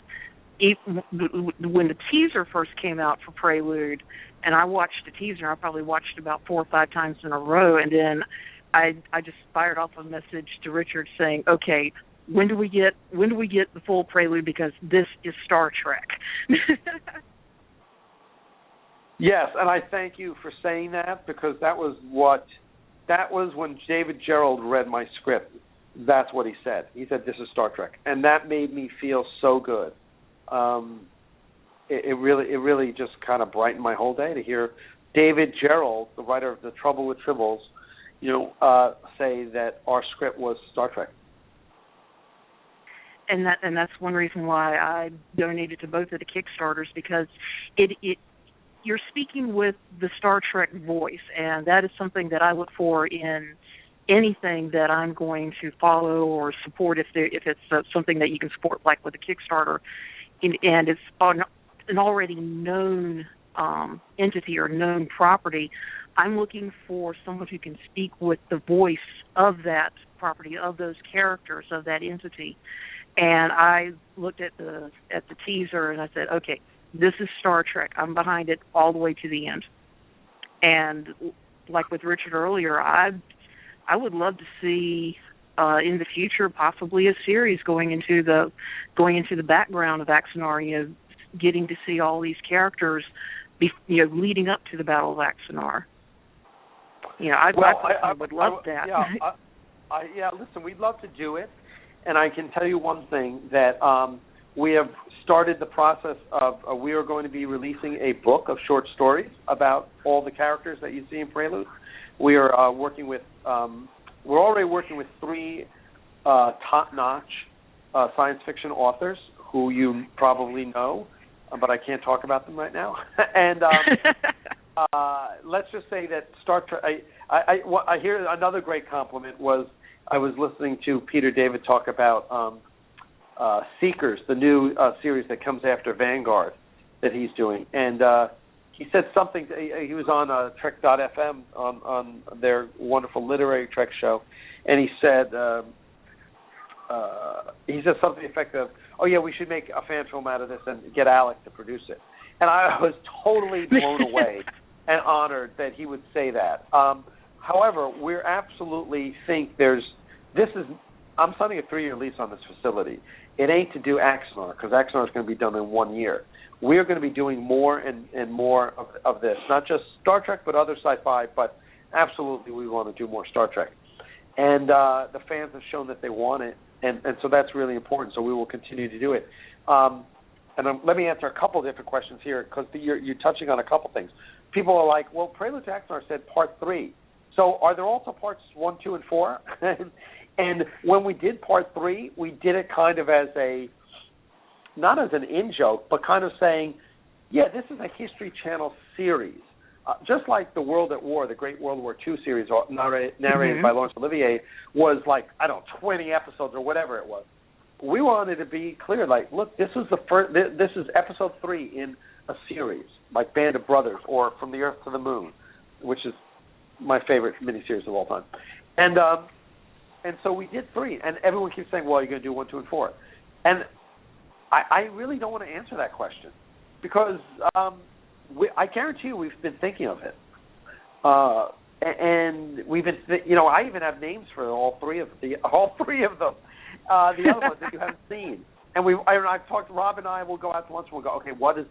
[SPEAKER 10] when the teaser first came out for Prelude, and I watched the teaser, I probably watched about 4 or 5 times in a row, and then I just fired off a message to Richard saying, okay, when do we get the full Prelude, because this is Star Trek.
[SPEAKER 11] Yes, and I thank you for saying that, because that was when David Gerald read my script. That's what he said. He said, this is Star Trek. And that made me feel so good. It really just kind of brightened my whole day to hear David Gerald, the writer of The Trouble with Tribbles, say that our script was Star Trek.
[SPEAKER 10] And that's one reason why I donated to both of the Kickstarters, because you're speaking with the Star Trek voice, and that is something that I look for in anything that I'm going to follow or support, if it's something that you can support, like with a Kickstarter, and it's an already known entity or known property. I'm looking for someone who can speak with the voice of that property, of those characters, of that entity. And I looked at the teaser and I said, okay, this is Star Trek. I'm behind it all the way to the end. And like with Richard earlier, I would love to see in the future possibly a series going into the background of Axanar. Getting to see all these characters, leading up to the Battle of Axanar. I would love that.
[SPEAKER 11] Listen, we'd love to do it, and I can tell you one thing, that we have started the process of we are going to be releasing a book of short stories about all the characters that you see in Prelude. We are working with we're already working with 3 top-notch science fiction authors who you probably know, but I can't talk about them right now. And let's just say that Star Trek. I hear another great compliment was I was listening to Peter David talk about Seekers, the new series that comes after Vanguard that he's doing, and he said something. He was on Trek.fm on their wonderful literary Trek show, and he said something effective. Oh yeah, we should make a fan film out of this and get Alec to produce it. And I was totally blown away and honored that he would say that. However, we absolutely think I'm signing a 3-year lease on this facility. It ain't to do Axanar, because Axanar is going to be done in 1 year. We're going to be doing more and more of this, not just Star Trek, but other sci-fi, but absolutely we want to do more Star Trek. And the fans have shown that they want it, and so that's really important, so we will continue to do it. Let me answer a couple of different questions here, because you're touching on a couple things. People are like, well, Prelude to Axanar said Part 3. So are there also Parts 1, 2, and 4? And when we did Part 3, we did it kind of as not as an in-joke, but kind of saying, yeah, this is a History Channel series. Just like The World at War, the Great World War II series narrated by Laurence Olivier was 20 episodes or whatever it was. We wanted to be clear, look, this is this is episode 3 in a series, like Band of Brothers or From the Earth to the Moon, which is my favorite miniseries of all time. And so we did 3, and everyone keeps saying, well, you're going to do 1, 2, and 4. And I really don't want to answer that question, because I guarantee you we've been thinking of it. And we've been, I even have names for all three of them. The other ones that you haven't seen. And I've talked to Rob, and I will go out to lunch and we'll go, okay, what is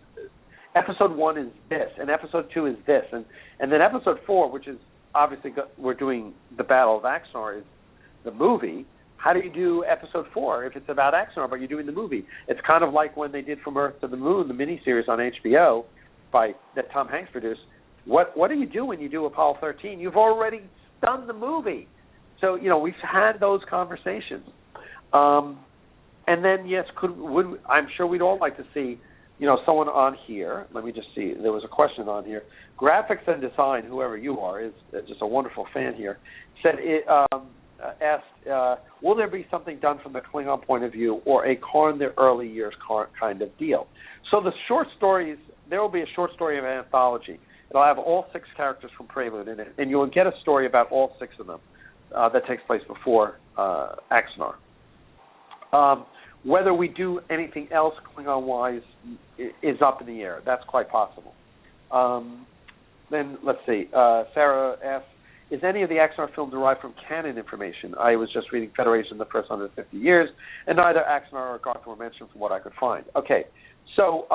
[SPEAKER 11] episode 1 is this, and episode 2 is this, and then episode 4, which is obviously we're doing the Battle of Axanar, is the movie. How do you do episode 4 if it's about Axanar, but you're doing the movie? It's kind of like when they did From Earth to the Moon, the miniseries on HBO that Tom Hanks produced. What do you do when you do Apollo 13? You've already done the movie. So, we've had those conversations. And then, yes, I'm sure we'd all like to see, someone on here. Let me just see. There was a question on here. Graphics and Design, whoever you are, is just a wonderful fan here, asked, will there be something done from the Klingon point of view, or a Karn the early years kind of deal? So the short stories, there will be a short story of an anthology. It'll have all 6 characters from Prelude in it, and you will get a story about all 6 of them that takes place before Axanar. Whether we do anything else Klingon-wise is up in the air. That's quite possible. Then, let's see. Sarah asks, is any of the Axanar film derived from canon information? I was just reading Federation the first 150 years, and neither Axanar or Garth were mentioned from what I could find. Okay, so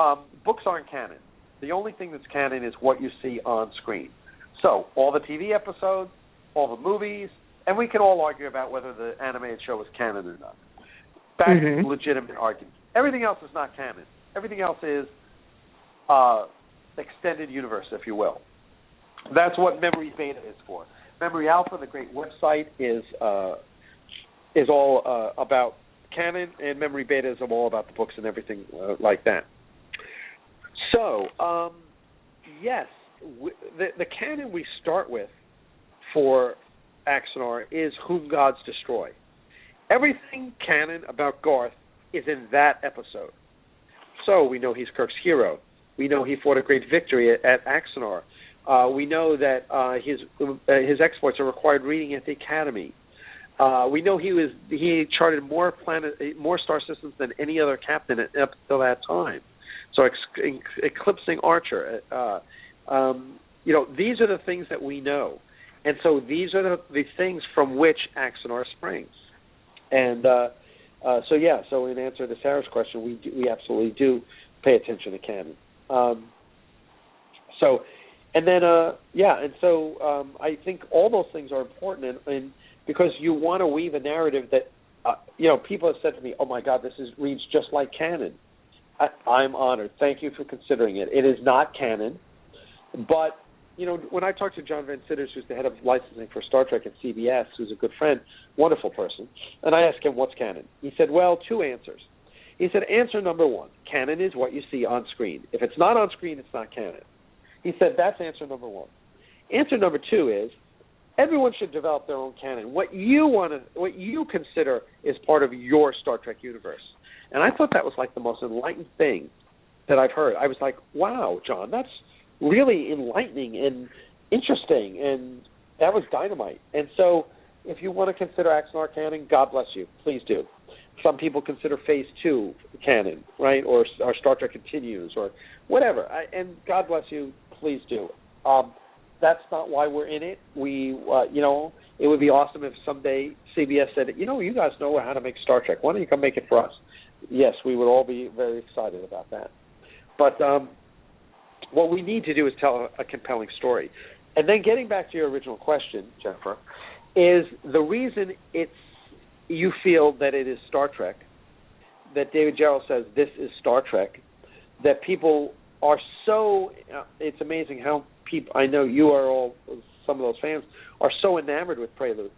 [SPEAKER 11] books aren't canon. The only thing that's canon is what you see on screen. So all the TV episodes, all the movies, and we can all argue about whether the animated show is canon or not. That's legitimate argument. Everything else is not canon. Everything else is extended universe, if you will. That's what Memory Beta is for. Memory Alpha, the great website, is all about canon, and Memory Beta is all about the books and everything like that. So, yes, the canon we start with for Axanar is Whom Gods Destroy. Everything canon about Garth is in that episode. So we know he's Kirk's hero. We know he fought a great victory at Axanar. We know that his exploits are required reading at the Academy. We know he charted more star systems than any other captain up until that time. So eclipsing Archer. These are the things that we know. And so these are the things from which Axanar springs. And so in answer to Sarah's question, we absolutely do pay attention to canon. I think all those things are important, and because you want to weave a narrative that, people have said to me, "Oh my God, this reads just like canon." I'm honored. Thank you for considering it. It is not canon, but when I talked to John Van Sitters, who's the head of licensing for Star Trek at CBS, who's a good friend, wonderful person, and I asked him, "What's canon?" He said, "Well, two answers." He said, "Answer number one, canon is what you see on screen. If it's not on screen, it's not canon." He said, "That's answer number one." Answer number two is, everyone should develop their own canon. What you consider is part of your Star Trek universe. And I thought that was like the most enlightened thing that I've heard. I was like, wow, John, that's really enlightening and interesting, and that was dynamite. And so if you want to consider Axanar canon, God bless you. Please do. Some people consider Phase 2 canon, right, or Star Trek Continues, or whatever. And God bless you. Please do. That's not why we're in it. It would be awesome if someday CBS said, you guys know how to make Star Trek. Why don't you come make it for us? Yes, we would all be very excited about that. But what we need to do is tell a compelling story. And then getting back to your original question, Jennifer, is the reason you feel that it is Star Trek, that David Jarrell says this is Star Trek, that people are so, it's amazing how people, I know you are all, some of those fans, are so enamored with Prelude,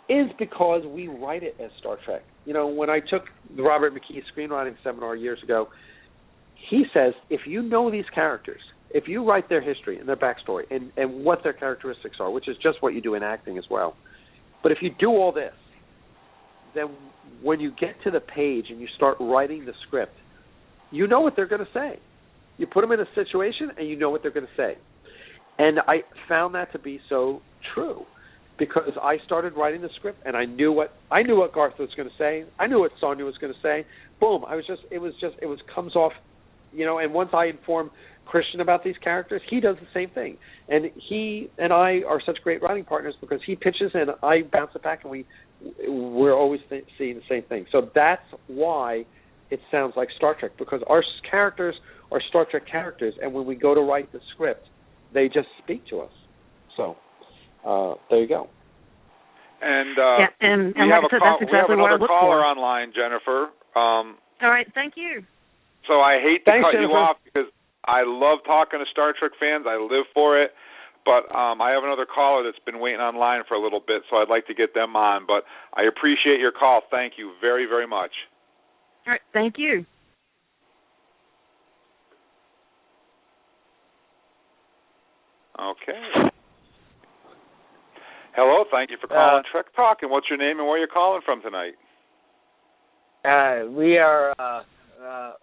[SPEAKER 11] is because we write it as Star Trek. When I took the Robert McKee screenwriting seminar years ago, he says, if you know these characters, if you write their history and their backstory and what their characteristics are, which is just what you do in acting as well, but if you do all this, then when you get to the page and you start writing the script, you know what they're going to say. You put them in a situation and you know what they're going to say. And I found that to be so true because I started writing the script and I knew what Garth was going to say. I knew what Sonia was going to say. Boom! It comes off, And once I inform Christian about these characters, he does the same thing. And he and I are such great writing partners because he pitches and I bounce it back, and we're always seeing the same thing. So that's why it sounds like Star Trek, because our characters are Star Trek characters, and when we go to write the script, they just speak to us. So there you go.
[SPEAKER 4] And
[SPEAKER 10] we have
[SPEAKER 4] another caller online, Jennifer.
[SPEAKER 10] All right, thank you.
[SPEAKER 4] So I hate to cut
[SPEAKER 11] Jennifer.
[SPEAKER 4] you off because I love talking to Star Trek fans. I live for it. But I have another caller that's been waiting online for a little bit, so I'd like to get them on. But I appreciate your call. Thank you very, very much.
[SPEAKER 10] All right, thank you.
[SPEAKER 4] Okay. Hello, thank you for calling Trek Talk. And what's your name and where you're calling from tonight?
[SPEAKER 12] We are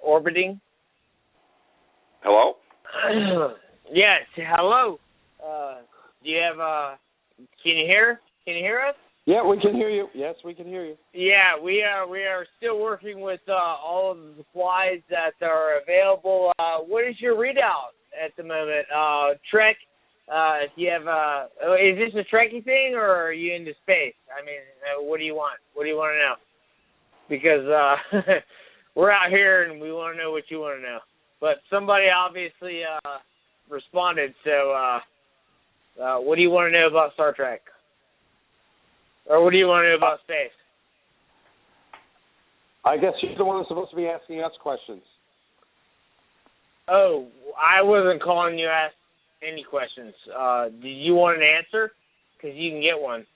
[SPEAKER 12] orbiting.
[SPEAKER 4] Hello?
[SPEAKER 12] Yes, hello. Do you have can you hear us?
[SPEAKER 11] Yeah, we can hear you. Yes, we can hear you.
[SPEAKER 12] Yeah, we are still working with all of the supplies that are available. What is your readout at the moment? Trek, if you have is this a Trekkie thing or are you into space? I mean, what do you want? What do you want to know? Because we're out here and we want to know what you want to know. But somebody obviously responded, so what do you want to know about Star Trek? Or what do you want to know about space?
[SPEAKER 11] I guess you're the one who's supposed to be asking us questions.
[SPEAKER 12] Oh, I wasn't calling you to ask any questions. Did you want an answer? Because you can get one.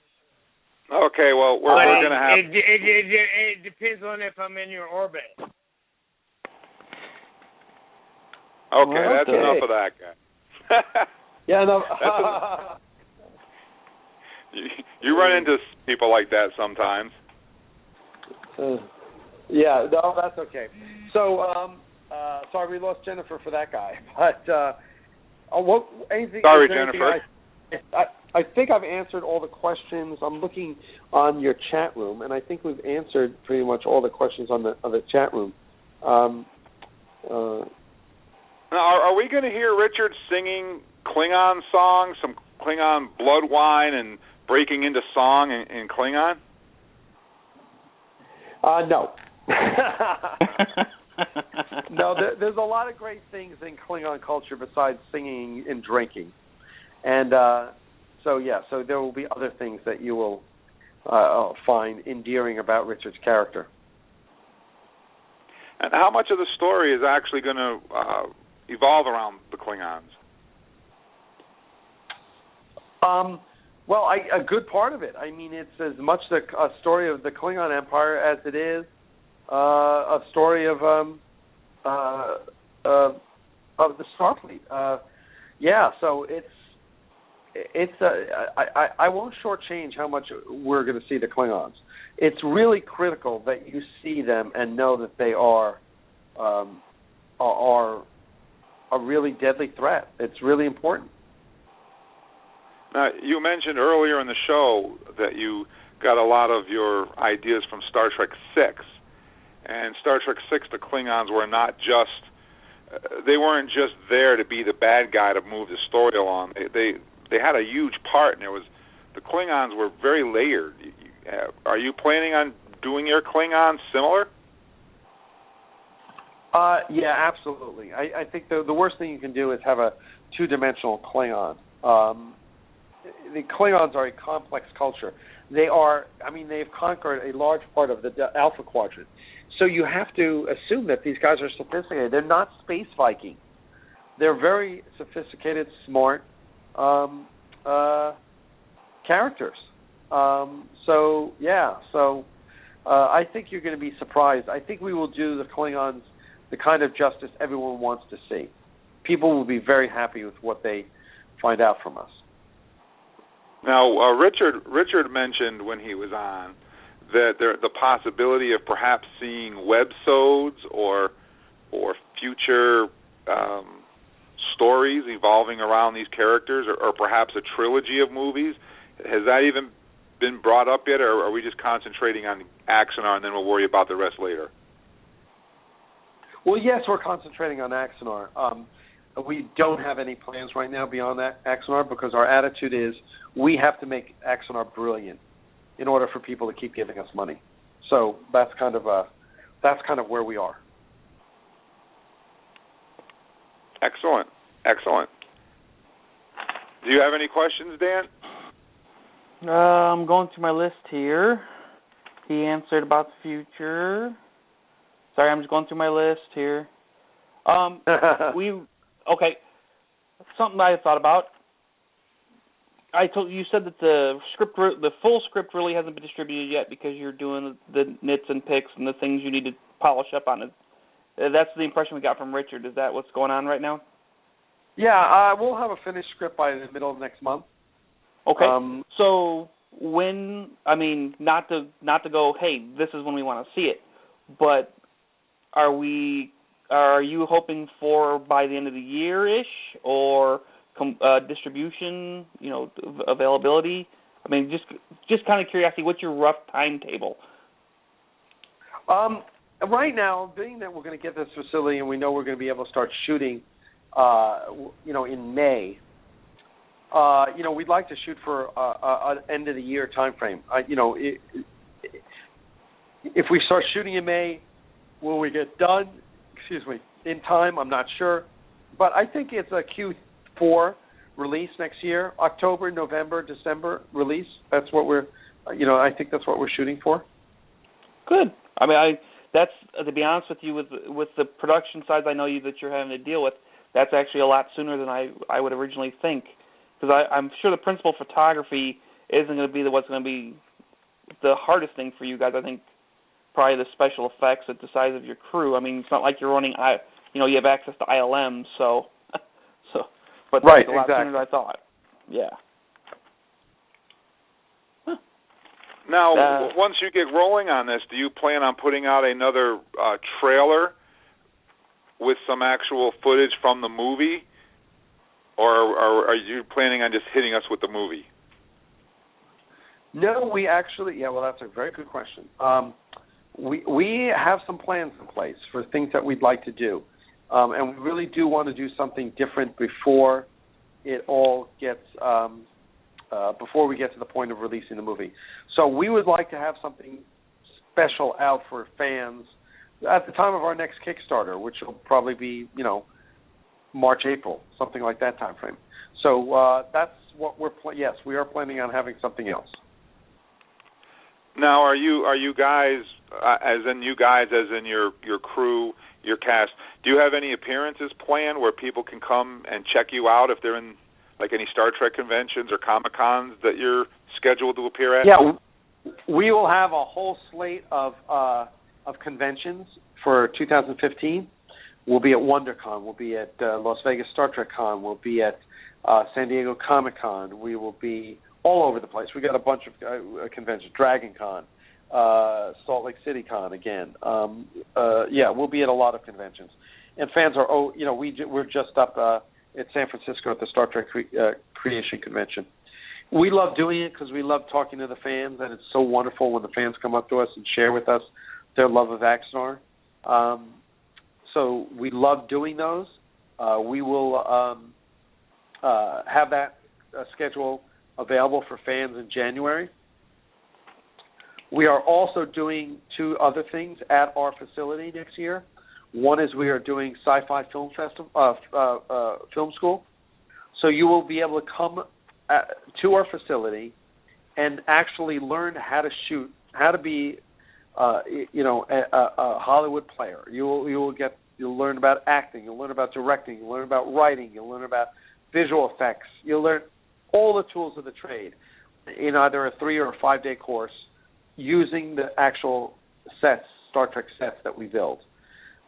[SPEAKER 4] Okay, well, we're going to have...
[SPEAKER 12] It depends on if I'm in your orbit.
[SPEAKER 4] Okay, that's enough of that guy.
[SPEAKER 11] Yeah, no.
[SPEAKER 4] You run into people like that sometimes.
[SPEAKER 11] Yeah, no, that's okay. So, sorry we lost Jennifer for that guy. But
[SPEAKER 4] sorry, Jennifer.
[SPEAKER 11] I think I've answered all the questions. I'm looking on your chat room, and I think we've answered pretty much all the questions on the chat room.
[SPEAKER 4] Now, are we going to hear Richard singing Klingon songs, some Klingon blood wine, and breaking into song in Klingon?
[SPEAKER 11] No. No, there's a lot of great things in Klingon culture besides singing and drinking. And so there will be other things that you will find endearing about Richard's character.
[SPEAKER 4] And how much of the story is actually going to evolve around the Klingons?
[SPEAKER 11] Well, a good part of it. I mean, it's as much a story of the Klingon Empire as it is a story of the Starfleet. So I won't shortchange how much we're going to see the Klingons. It's really critical that you see them and know that they are a really deadly threat. It's really important.
[SPEAKER 4] Now, you mentioned earlier in the show that you got a lot of your ideas from Star Trek VI. And Star Trek VI, the Klingons were not just, they weren't just there to be the bad guy to move the story along. They had a huge part, and the Klingons were very layered. Are you planning on doing your Klingons similar?
[SPEAKER 11] Yeah, absolutely. I think the worst thing you can do is have a two-dimensional Klingon. The Klingons are a complex culture. They've conquered a large part of the Alpha Quadrant. So you have to assume that these guys are sophisticated. They're not space Viking. They're very sophisticated, smart characters. I think you're going to be surprised. I think we will do the Klingons the kind of justice everyone wants to see. People will be very happy with what they find out from us.
[SPEAKER 4] Now, Richard mentioned when he was on that the possibility of perhaps seeing webisodes or future stories evolving around these characters, or perhaps a trilogy of movies. Has that even been brought up yet, or are we just concentrating on Axanar and then we'll worry about the rest later?
[SPEAKER 11] Well, yes, we're concentrating on Axanar. We don't have any plans right now beyond that Axanar because our attitude is we have to make Axanar brilliant in order for people to keep giving us money. So that's kind of where we are.
[SPEAKER 4] Excellent. Do you have any questions, Dan?
[SPEAKER 8] I'm going through my list here. He answered about the future. Sorry, I'm just going through my list here. Okay. Something I thought about. You said that the full script really hasn't been distributed yet because you're doing the nits and picks and the things you need to polish up on it. That's the impression we got from Richard. Is that what's going on right now?
[SPEAKER 11] Yeah, we'll have a finished script by the middle of next month.
[SPEAKER 8] Okay. So when, not to go, hey, this is when we want to see it, but are you hoping for by the end of the year-ish, or distribution, availability? Just kind of curiosity, what's your rough timetable?
[SPEAKER 11] Right now, being that we're going to get this facility and we know we're going to be able to start shooting, in May, we'd like to shoot for an end of the year time frame. If we start shooting in May, will we get done? In time, I'm not sure, but I think it's a Q4 release next year, October, November, December release. That's what I think that's what we're shooting for.
[SPEAKER 8] Good. That's, to be honest with you, with the production sides I know that you're having to deal with, that's actually a lot sooner than I would originally think, because I'm sure the principal photography isn't going to be what's going to be the hardest thing for you guys. I think probably the special effects at the size of your crew. It's not like you're running, you have access to ILM, but that's a lot sooner than I thought. Yeah. Huh.
[SPEAKER 4] Now, once you get rolling on this, do you plan on putting out another trailer with some actual footage from the movie, or are you planning on just hitting us with the movie?
[SPEAKER 11] No, we actually, that's a very good question. We have some plans in place for things that we'd like to do. and we really do want to do something different before it all gets before we get to the point of releasing the movie. So we would like to have something special out for fans at the time of our next Kickstarter, which will probably be, March, April, something like that time frame. So that's what yes, we are planning on having something else.
[SPEAKER 4] Now, are you guys, as in your crew, your cast, do you have any appearances planned where people can come and check you out if they're in like any Star Trek conventions or Comic-Cons that you're scheduled to appear at?
[SPEAKER 11] Yeah, we will have a whole slate of conventions for 2015. We'll be at WonderCon. We'll be at Las Vegas Star Trek Con. We'll be at San Diego Comic-Con. We will be all over the place. We got a bunch of conventions. Dragon Con, Salt Lake City Con again. We'll be at a lot of conventions. And fans are, we're just up at San Francisco at the Star Trek Creation Convention. We love doing it because we love talking to the fans, and it's so wonderful when the fans come up to us and share with us their love of Axanar. So we love doing those. We will have that schedule available for fans in January. We are also doing two other things at our facility next year. One is we are doing Sci-Fi Film Film School. So you will be able to come to our facility and actually learn how to shoot, how to be, a Hollywood player. You'll learn about acting. You'll learn about directing. You'll learn about writing. You'll learn about visual effects. You'll learn all the tools of the trade in either a 3 or a 5 day course using the actual sets, Star Trek sets that we build.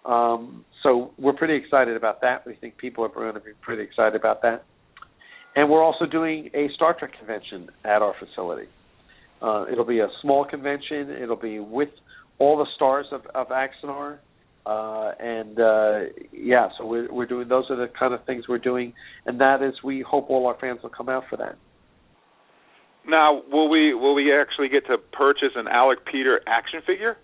[SPEAKER 11] So we're pretty excited about that. We think people are going to be pretty excited about that. And we're also doing a Star Trek convention at our facility. It'll be a small convention. It'll be with all the stars of Axanar. So we're doing, those are the kind of things we're doing. And that is, we hope all our fans will come out for that.
[SPEAKER 4] Now, will we actually get to purchase an Alec Peter action figure?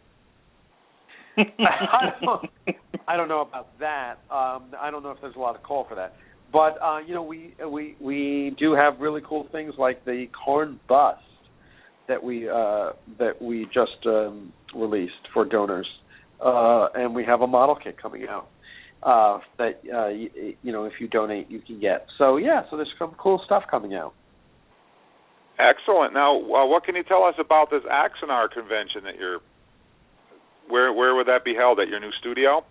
[SPEAKER 11] I don't know about that. I don't know if there's a lot of call for that. But we do have really cool things like the Karn bust that we just released for donors, and we have a model kit coming out that if you donate you can get. So there's some cool stuff coming out.
[SPEAKER 4] Excellent. Now, what can you tell us about this Axanar convention that you're? Where would that be held, at your new studio?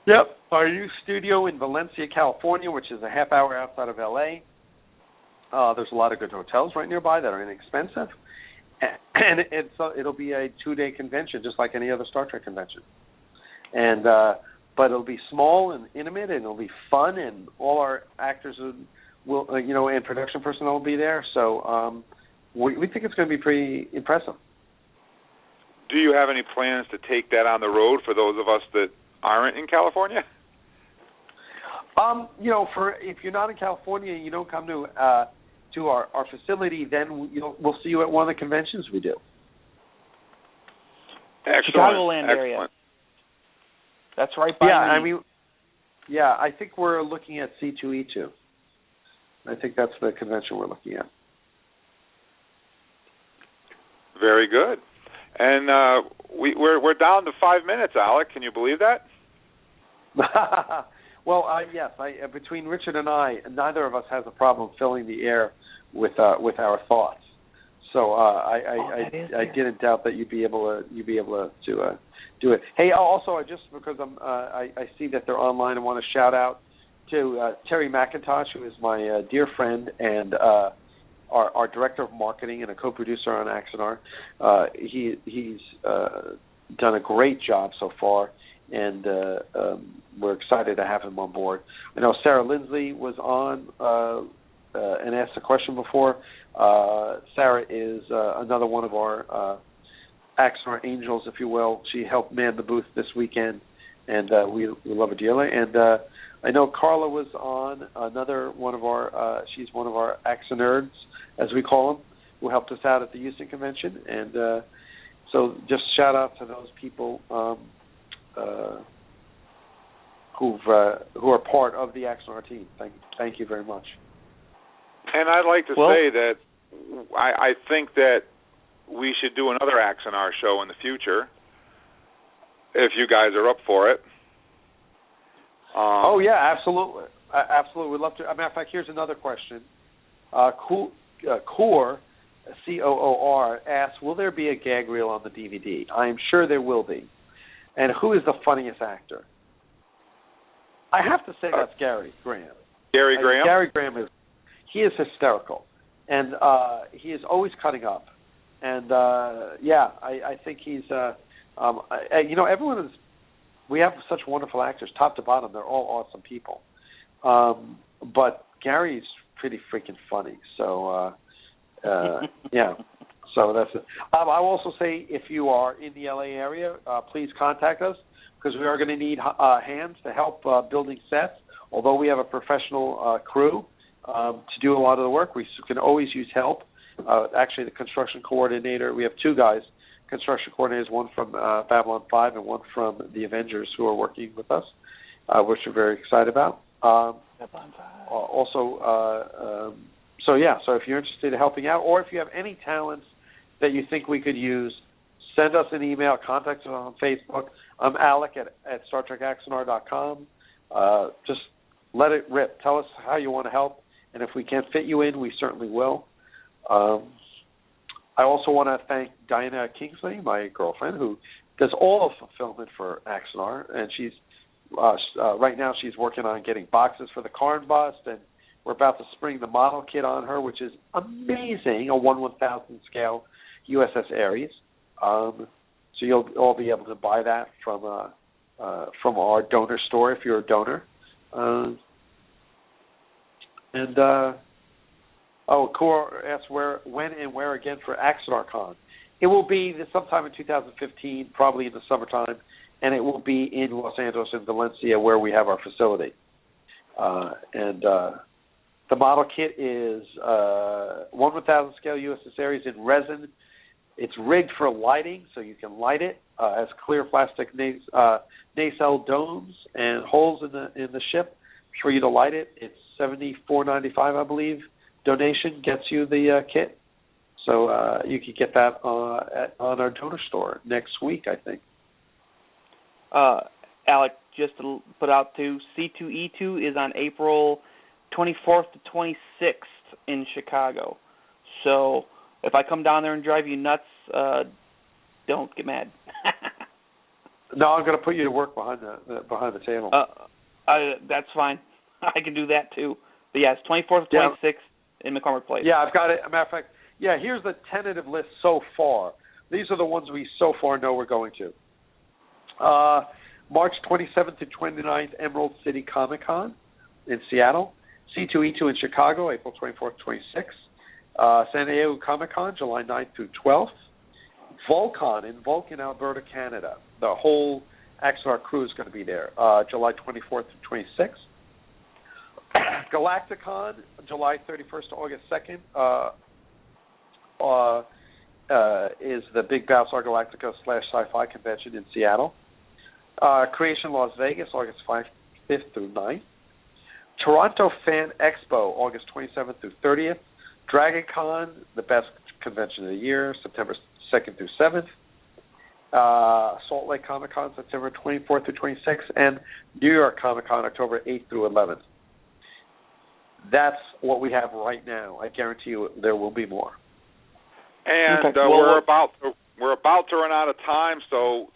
[SPEAKER 11] Yep, our new studio in Valencia, California, which is a half hour outside of L.A. There's a lot of good hotels right nearby that are inexpensive, and it'll be a 2-day convention, just like any other Star Trek convention. And but it'll be small and intimate, and it'll be fun, and all our actors will and production personnel will be there. So we think it's going to be pretty impressive.
[SPEAKER 4] Do you have any plans to take that on the road for those of us that aren't in California? If you're not in California and you don't come to our facility, then we'll see you at one of the conventions we do. Excellent.
[SPEAKER 8] Chicagoland area. That's right by me.
[SPEAKER 11] I think we're looking at C2E2. I think that's the convention we're looking at.
[SPEAKER 4] Very good. And we're down to 5 minutes, Alec. Can you believe that?
[SPEAKER 11] Well, yes. Between Richard and I, neither of us has a problem filling the air with our thoughts. So I didn't doubt that you'd be able to do it. Hey, also, just because I see that they're online, I want to shout out to Terry McIntosh, who is my dear friend and our director of marketing and a co-producer on Axanar. He's done a great job so far, and we're excited to have him on board. I know Sarah Lindsley was on and asked a question before. Sarah is another one of our Axanar angels, if you will. She helped man the booth this weekend, and we love her dearly. And I know Carla was on, another one of our, she's one of our Axanards, as we call them, who helped us out at the Houston convention. And so just shout out to those people who are part of the Axanar team. Thank you very much.
[SPEAKER 4] And I'd like to say that I think that we should do another Axanar show in the future, if you guys are up for it.
[SPEAKER 11] Oh yeah, absolutely, absolutely. We'd love to. As a matter of fact, here's another question. Coor, Coor, asks, will there be a gag reel on the DVD? I am sure there will be. And who is the funniest actor? I have to say that's Gary Graham.
[SPEAKER 4] Gary Graham?
[SPEAKER 11] Gary Graham is hysterical, and he is always cutting up. And I think he's everyone is. We have such wonderful actors, top to bottom. They're all awesome people. But Gary's pretty freaking funny. So yeah. So that's it. I'll also say, if you are in the LA area, please contact us, because we are going to need hands to help building sets. Although we have a professional crew to do a lot of the work, we can always use help. Actually, the construction coordinator, we have two guys, construction coordinators, one from Babylon 5 and one from the Avengers, who are working with us, which we're very excited about. So if you're interested in helping out, or if you have any talents that you think we could use, send us an email, contact us on Facebook. I'm Alec at StarTrekAxanar.com. Just let it rip. Tell us how you want to help, and if we can't fit you in, we certainly will. I also want to thank Diana Kingsley, my girlfriend, who does all of the fulfillment for Axanar, and she's right now she's working on getting boxes for the Karn bust, and we're about to spring the model kit on her, which is amazing, a 1/1000 scale USS Ares. So you'll all be able to buy that from our donor store if you're a donor. Cora asks when and where again for AxanarCon. It will be sometime in 2015, probably in the summertime, and it will be in Los Angeles and Valencia, where we have our facility. The model kit is 1/1000 scale USS Ares in resin. It's rigged for lighting, so you can light it. Has clear plastic nacelle domes and holes in the ship for you to light it. It's $74.95, I believe. Donation gets you the kit, so you can get that on our donor store next week, I think.
[SPEAKER 8] Alec, just to put out too, C2E2 is on April 24th to 26th in Chicago. So if I come down there and drive you nuts, don't get mad.
[SPEAKER 11] No, I'm going to put you to work behind the table.
[SPEAKER 8] That's fine. I can do that too. But yes, 24th to 26th in McCormick Place.
[SPEAKER 11] Yeah, I've got it. As a matter of fact, here's the tentative list so far. These are the ones we so far know we're going to. March 27th to 29th, Emerald City Comic Con in Seattle. C2E2 in Chicago, April 24th to 26th. San Diego Comic Con, July 9th through 12th. Volcon in Vulcan, Alberta, Canada. The whole Axanar crew is going to be there, July 24th to 26th. Galacticon, July 31st to August 2nd, is the Big Battlestar Galactica / Sci-Fi Convention in Seattle. Creation Las Vegas, August 5th through 9th. Toronto Fan Expo, August 27th through 30th. DragonCon, the best convention of the year, September 2nd through 7th. Salt Lake Comic Con, September 24th through 26th. And New York Comic Con, October 8th through 11th. That's what we have right now. I guarantee you there will be more.
[SPEAKER 4] And we're about to run out of time, so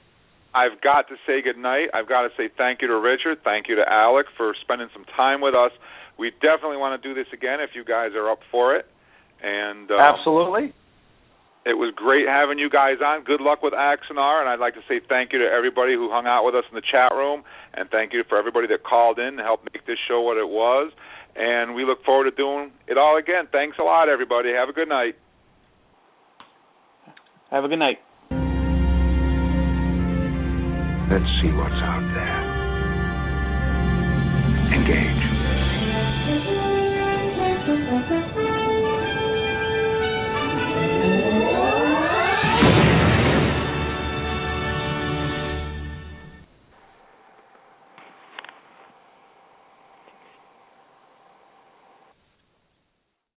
[SPEAKER 4] I've got to say goodnight. I've got to say thank you to Richard, thank you to Alec for spending some time with us. We definitely want to do this again if you guys are up for it. And
[SPEAKER 11] absolutely.
[SPEAKER 4] It was great having you guys on. Good luck with Axanar, and I'd like to say thank you to everybody who hung out with us in the chat room, and thank you for everybody that called in to help make this show what it was. And we look forward to doing it all again. Thanks a lot, everybody. Have a good night.
[SPEAKER 8] Have a good night.
[SPEAKER 9] Let's see what's out there. Engage.